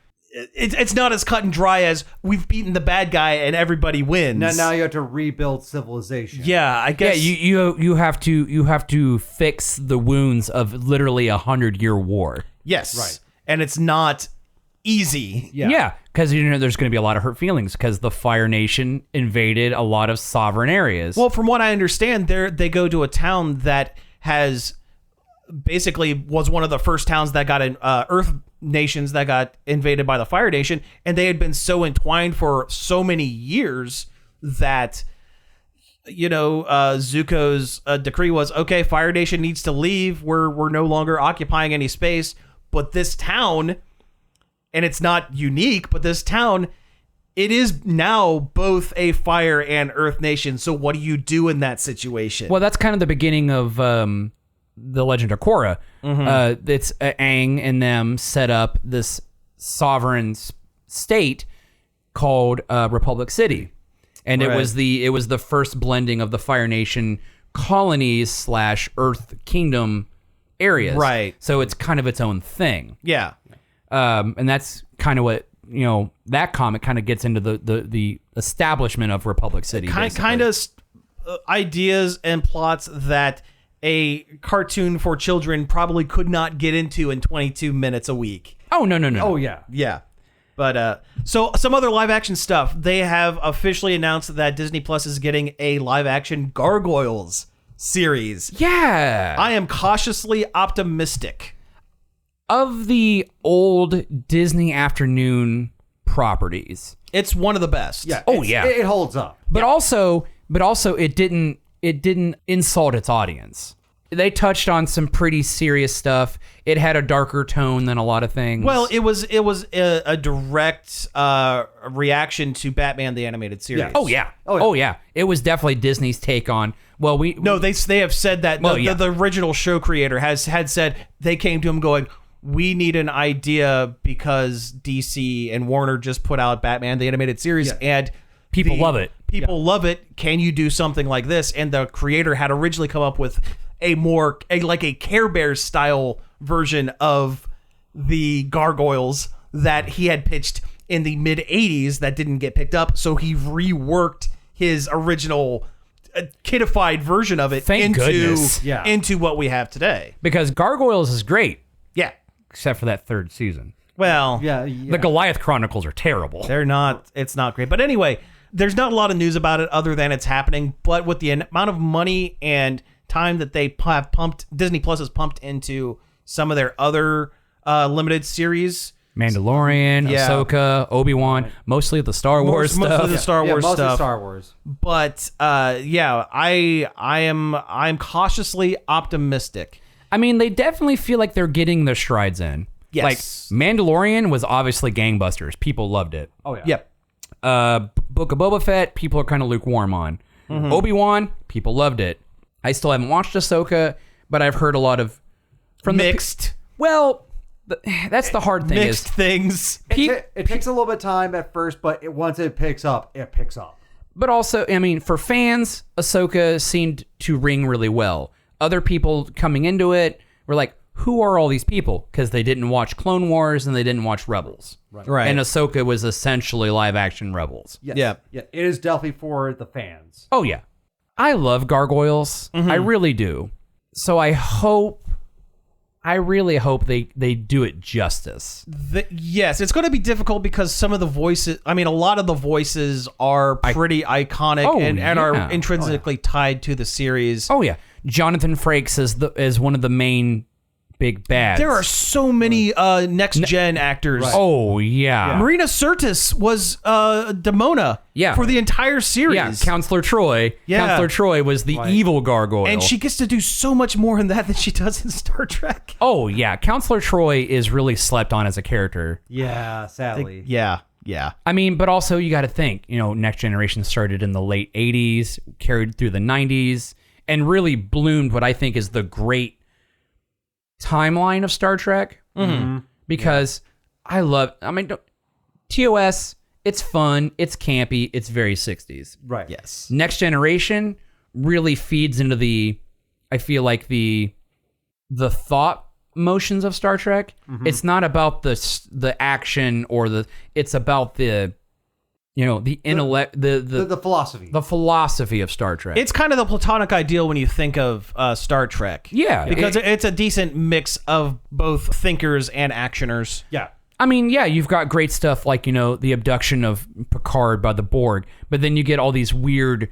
it's not as cut and dry as we've beaten the bad guy and everybody wins. Now you have to rebuild civilization. Yeah, I guess. Yeah, you have to fix the wounds of literally 100-year war. Yes. Right. And it's not easy. Yeah, because there's going to be a lot of hurt feelings because the Fire Nation invaded a lot of sovereign areas. Well, from what I understand, they go to a town that has basically was one of the first towns that got in Earth nations that got invaded by the Fire Nation, and they had been so entwined for so many years that Zuko's decree was, okay, Fire Nation needs to leave. We're no longer occupying any space, but this town, and it's not unique, but this town, it is now both a Fire and Earth nation. So what do you do in that situation? Well, that's kind of the beginning of the Legend of Korra. It's Aang and them set up this sovereign state called Republic City, and it was the first blending of the Fire Nation colonies / Earth Kingdom areas. Right. So it's kind of its own thing. Yeah. And that's kind of what that comic kind of gets into the establishment of Republic City. Kind of ideas and plots that a cartoon for children probably could not get into in 22 minutes a week. Oh, no. Oh, yeah. Yeah. But so some other live action stuff. They have officially announced that Disney Plus is getting a live action Gargoyles series. Yeah. I am cautiously optimistic. Of the old Disney afternoon properties, it's one of the best. Yeah. It holds up. But also it didn't insult its audience. They touched on some pretty serious stuff. It had a darker tone than a lot of things. Well, it was a direct reaction to Batman the Animated Series. Yeah. Oh yeah. It was definitely Disney's take on. Well, they have said that the original show creator had said they came to him going, we need an idea because DC and Warner just put out Batman the Animated Series and people love it. People love it. Can you do something like this? And the creator had originally come up with a Care Bears style version of the Gargoyles that he had pitched in the mid 80s that didn't get picked up. So he reworked his original kidified version of it into what we have today. Because Gargoyles is great. Yeah. Except for that third season. Well, the Goliath Chronicles are terrible. It's not great. But anyway, there's not a lot of news about it other than it's happening. But with the amount of money and time that they have pumped, Disney Plus has pumped into some of their other limited series. Mandalorian, Ahsoka, Obi-Wan, mostly the Star Wars stuff. Mostly the Star Wars mostly stuff. Star Wars. But I'm cautiously optimistic. I mean, they definitely feel like they're getting their strides in. Yes. Like, Mandalorian was obviously gangbusters. People loved it. Oh, yeah. Yep. Book of Boba Fett, people are kind of lukewarm on. Obi-Wan, people loved it. I still haven't watched Ahsoka, but I've heard a lot of mixed. That's the hard thing. Mixed things. It takes a little bit of time at first, but once it picks up, it picks up. But also, I mean, for fans, Ahsoka seemed to ring really well. Other people coming into it were like, who are all these people? Because they didn't watch Clone Wars and they didn't watch Rebels. Right. And Ahsoka was essentially live-action Rebels. Yes. Yeah. It is definitely for the fans. Oh, yeah. I love gargoyles. I really do. So I really hope they do it justice. Yes, it's going to be difficult because some of the voices, I mean, a lot of the voices are pretty iconic and are intrinsically tied to the series. Oh, yeah. Jonathan Frakes is one of the main big bads. There are so many next-gen actors. Right. Oh, yeah. Marina Sirtis was Demona for the entire series. Yeah, Counselor Troy. Yeah. Counselor Troy was the evil gargoyle. And she gets to do so much more in that than she does in Star Trek. Oh, yeah. Counselor Troy is really slept on as a character. Yeah, sadly. Yeah. I mean, but also you got to think, Next Generation started in the late 80s, carried through the 90s, and really bloomed what I think is the great timeline of Star Trek. Because TOS, it's fun, it's campy, it's very 60s. Right. Yes. Next Generation really feeds into I feel like the thought motions of Star Trek. It's not about the action or it's about the intellect, the philosophy. The philosophy of Star Trek. It's kind of the platonic ideal when you think of Star Trek. Yeah. Because it's a decent mix of both thinkers and actioners. Yeah. I mean, yeah, you've got great stuff like, the abduction of Picard by the Borg, but then you get all these weird,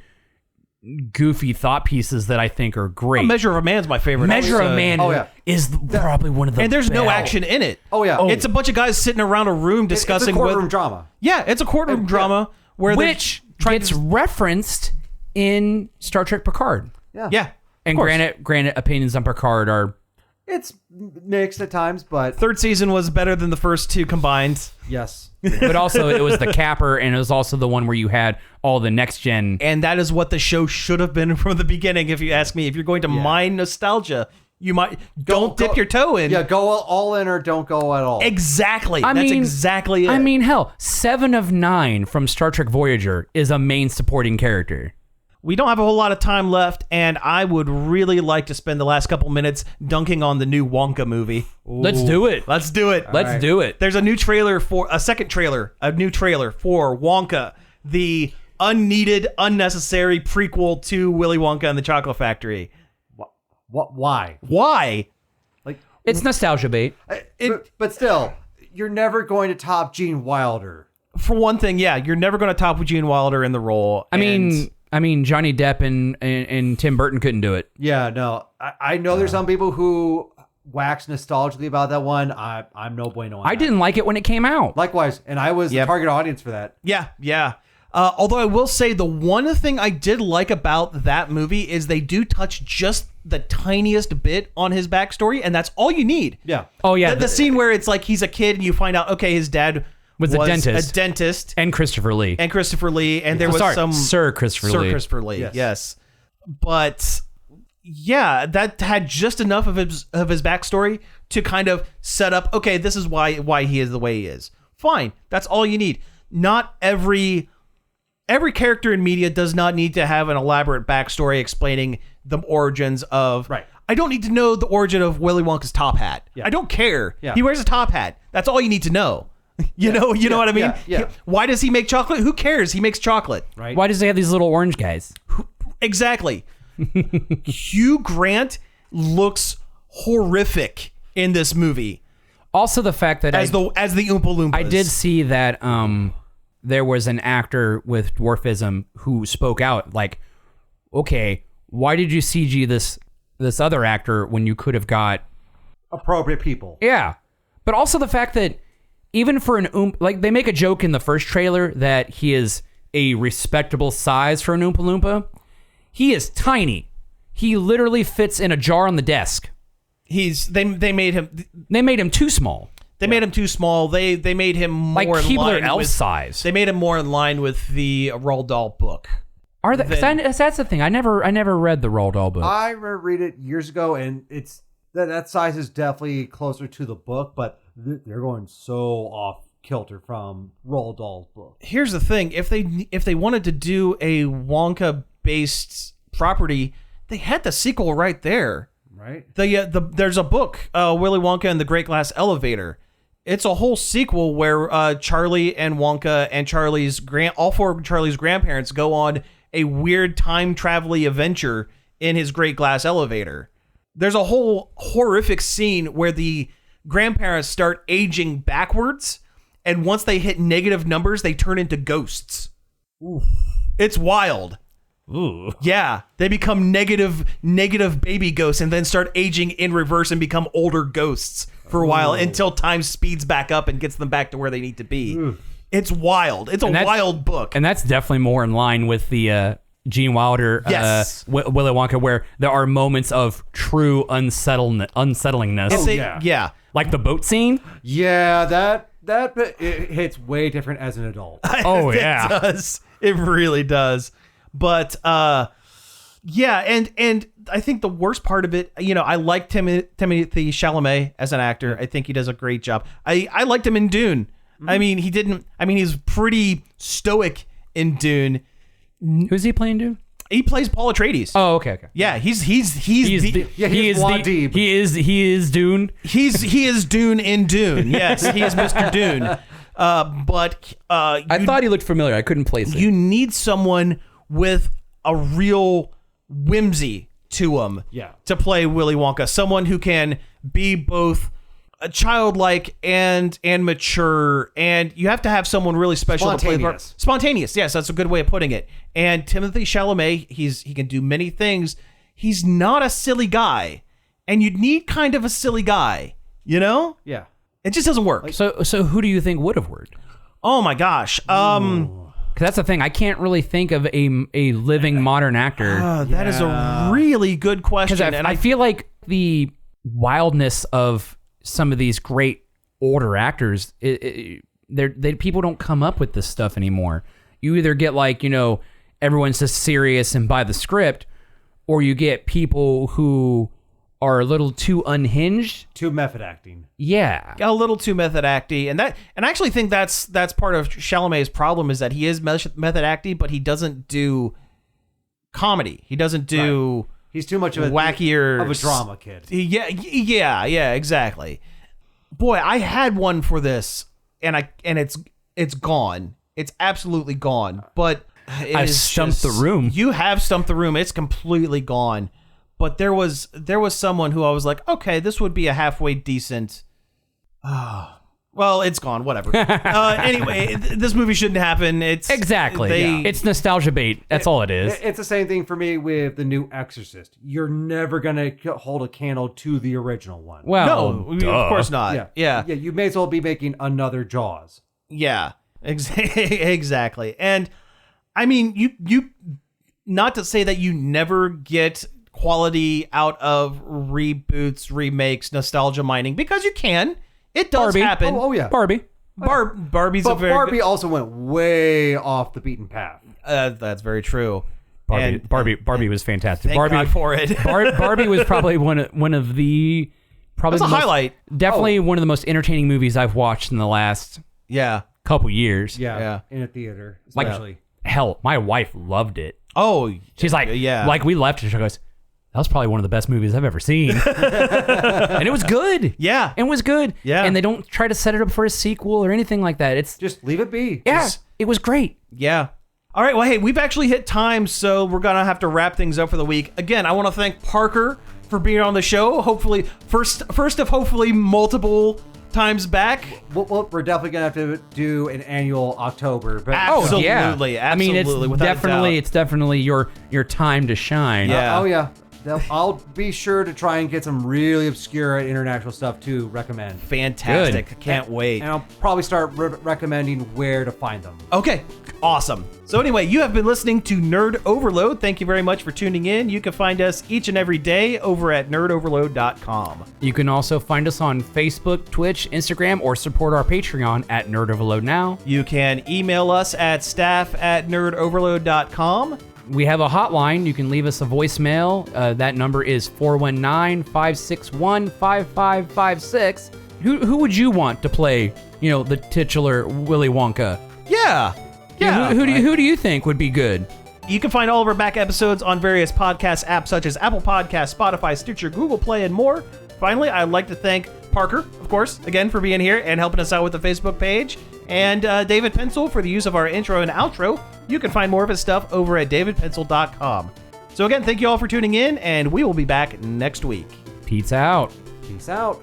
goofy thought pieces that I think are great. Measure of a Man's my favorite. Measure of a Man is probably one of the And there's no best. action in it. Oh, yeah. It's a bunch of guys sitting around a room discussing... It's a courtroom drama. Yeah, it's a courtroom drama where which gets referenced in Star Trek Picard. Yeah. And granted, opinions on Picard are... It's mixed at times, but... Third season was better than the first two combined. Yes. But also, it was the capper, and it was also the one where you had all the next-gen... And that is what the show should have been from the beginning, if you ask me. If you're going to mine nostalgia, you might... Don't dip your toe in. Yeah, go all in or don't go at all. Exactly. That's exactly it. I mean, hell, 7 of 9 from Star Trek Voyager is a main supporting character. We don't have a whole lot of time left, and I would really like to spend the last couple minutes dunking on the new Wonka movie. Ooh. Let's do it. Let's do it. Let's do it. There's a new trailer for a new trailer for Wonka, the unneeded, unnecessary prequel to Willy Wonka and the Chocolate Factory. What? Why? Why? It's nostalgia bait. But still, you're never going to top Gene Wilder. For one thing, yeah, you're never going to top Gene Wilder in the role. I mean, Johnny Depp and Tim Burton couldn't do it. Yeah, no. I know there's some people who wax nostalgically about that one. I'm no bueno on I that. didn't like it when it came out. Likewise, and I was the target audience for that. Yeah. Although I will say the one thing I did like about that movie is they do touch just the tiniest bit on his backstory, and that's all you need. Yeah. Oh, yeah. The scene where it's like he's a kid and you find out, okay, his dad was a dentist. And Christopher Lee. And there was Sir Christopher Lee. Yes. But yeah, that had just enough of his backstory to kind of set up, okay, this is why he is the way he is. Fine. That's all you need. Not every character in media does not need to have an elaborate backstory explaining the origins of... Right. I don't need to know the origin of Willy Wonka's top hat. Yeah. I don't care. Yeah. He wears a top hat. That's all you need to know. You know what I mean? Yeah. Why does he make chocolate? Who cares? He makes chocolate. Right. Why does he have these little orange guys? Exactly. Hugh Grant looks horrific in this movie. Also, the fact that as the Oompa Loompas. I did see that there was an actor with dwarfism who spoke out like, okay, why did you CG this other actor when you could have got appropriate people? Yeah. But also the fact that even for like they make a joke in the first trailer that he is a respectable size for an Oompa Loompa. He is tiny. He literally fits in a jar on the desk. They made him too small. They made him too small. They made him more like in Keebler line Elf with size. They made him more in line with the Roald Dahl book. Are they? That's the thing. I never read the Roald Dahl book. I read it years ago, and it's that size is definitely closer to the book, but they're going so off kilter from Roald Dahl's book. Here's the thing: if they wanted to do a Wonka based property, they had the sequel right there. Right. There's a book, Willy Wonka and the Great Glass Elevator. It's a whole sequel where Charlie and Wonka and all four of Charlie's grandparents go on a weird time travel-y adventure in his Great Glass Elevator. There's a whole horrific scene where the grandparents start aging backwards, and once they hit negative numbers, they turn into ghosts. Ooh. It's wild. Ooh. Yeah, they become negative baby ghosts and then start aging in reverse and become older ghosts for a while until time speeds back up and gets them back to where they need to be. Ooh. It's wild. It's a wild book. And that's definitely more in line with the Gene Wilder Willy Wonka, where there are moments of true unsettlingness. Yeah. Like the boat scene? Yeah, that it hits way different as an adult. Oh, yeah. It does. It really does. But yeah, and I think the worst part of it, I like Timothée Chalamet as an actor. I think he does a great job. I liked him in Dune. Mm-hmm. He's pretty stoic in Dune. Who's he playing Dune? He plays Paul Atreides. Oh, okay. Yeah, he is Dune. He is Dune in Dune. Yes, he is Mr. Dune. But I thought he looked familiar. I couldn't place it. You need someone with a real whimsy to him to play Willy Wonka. Someone who can be both childlike and mature, and you have to have someone really special to play the part. Spontaneous. Yes, that's a good way of putting it. And Timothée Chalamet, he can do many things. He's not a silly guy, and you'd need kind of a silly guy, Yeah. It just doesn't work. So who do you think would have worked? Oh my gosh. 'Cause that's the thing. I can't really think of a living modern actor. That is a really good question. Because I feel like the wildness of some of these great older actors, people don't come up with this stuff anymore. You either get everyone's just serious and by the script, or you get people who are a little too unhinged, too method acting. Yeah, a little too method acting, and I actually think that's part of Chalamet's problem, is that he is method acting, but he doesn't do comedy. He doesn't do. Right. He's too much of a wackier of a drama kid. Yeah, exactly. Boy, I had one for this, and it's gone. It's absolutely gone. But I've stumped the room. You have stumped the room. It's completely gone. But there was someone who I was like, okay, this would be a halfway decent. Well, it's gone. Whatever. Anyway, this movie shouldn't happen. It's nostalgia bait. That's all it is. It's the same thing for me with the new Exorcist. You're never gonna hold a candle to the original one. Well, no, of course not. Yeah. You may as well be making another Jaws. Yeah, exactly. And I mean, you not to say that you never get quality out of reboots, remakes, nostalgia mining, because you can. It does happen. Oh yeah, Barbie. Barbie's but a very Barbie good... also went way off the beaten path. That's very true. Barbie was fantastic. Thank God for it. Barbie was probably one of the That's a highlight. Definitely one of the most entertaining movies I've watched in the last couple years. Yeah, in a theater, especially. Hell, my wife loved it. Oh, she's like, like we left and she goes, that was probably one of the best movies I've ever seen. And it was good. Yeah. It was good. Yeah. And they don't try to set it up for a sequel or anything like that. It's just leave it be. Yeah. It was great. Yeah. All right. Well, hey, we've actually hit time, so we're going to have to wrap things up for the week. Again, I want to thank Parker for being on the show. Hopefully, first of hopefully multiple times back. Well, we're definitely going to have to do an annual October. But absolutely. Absolutely. I mean, it's definitely your time to shine. Yeah. Oh, yeah. I'll be sure to try and get some really obscure international stuff to recommend. Fantastic. Good. Can't wait. And I'll probably start recommending where to find them. Okay. Awesome. So anyway, you have been listening to Nerd Overload. Thank you very much for tuning in. You can find us each and every day over at nerdoverload.com. You can also find us on Facebook, Twitch, Instagram, or support our Patreon at Nerd Overload Now. You can email us at staff@nerdoverload.com. We have a hotline. You can leave us a voicemail. That number is 419-561-5556. Who would you want to play, the titular Willy Wonka? Yeah. Who do you think would be good? You can find all of our back episodes on various podcast apps such as Apple Podcasts, Spotify, Stitcher, Google Play, and more. Finally, I'd like to thank Parker, of course, again for being here and helping us out with the Facebook page, and David Pencil for the use of our intro and outro. You can find more of his stuff over at davidpencil.com. So again, thank you all for tuning in, and we will be back next week. Peace out. Peace out.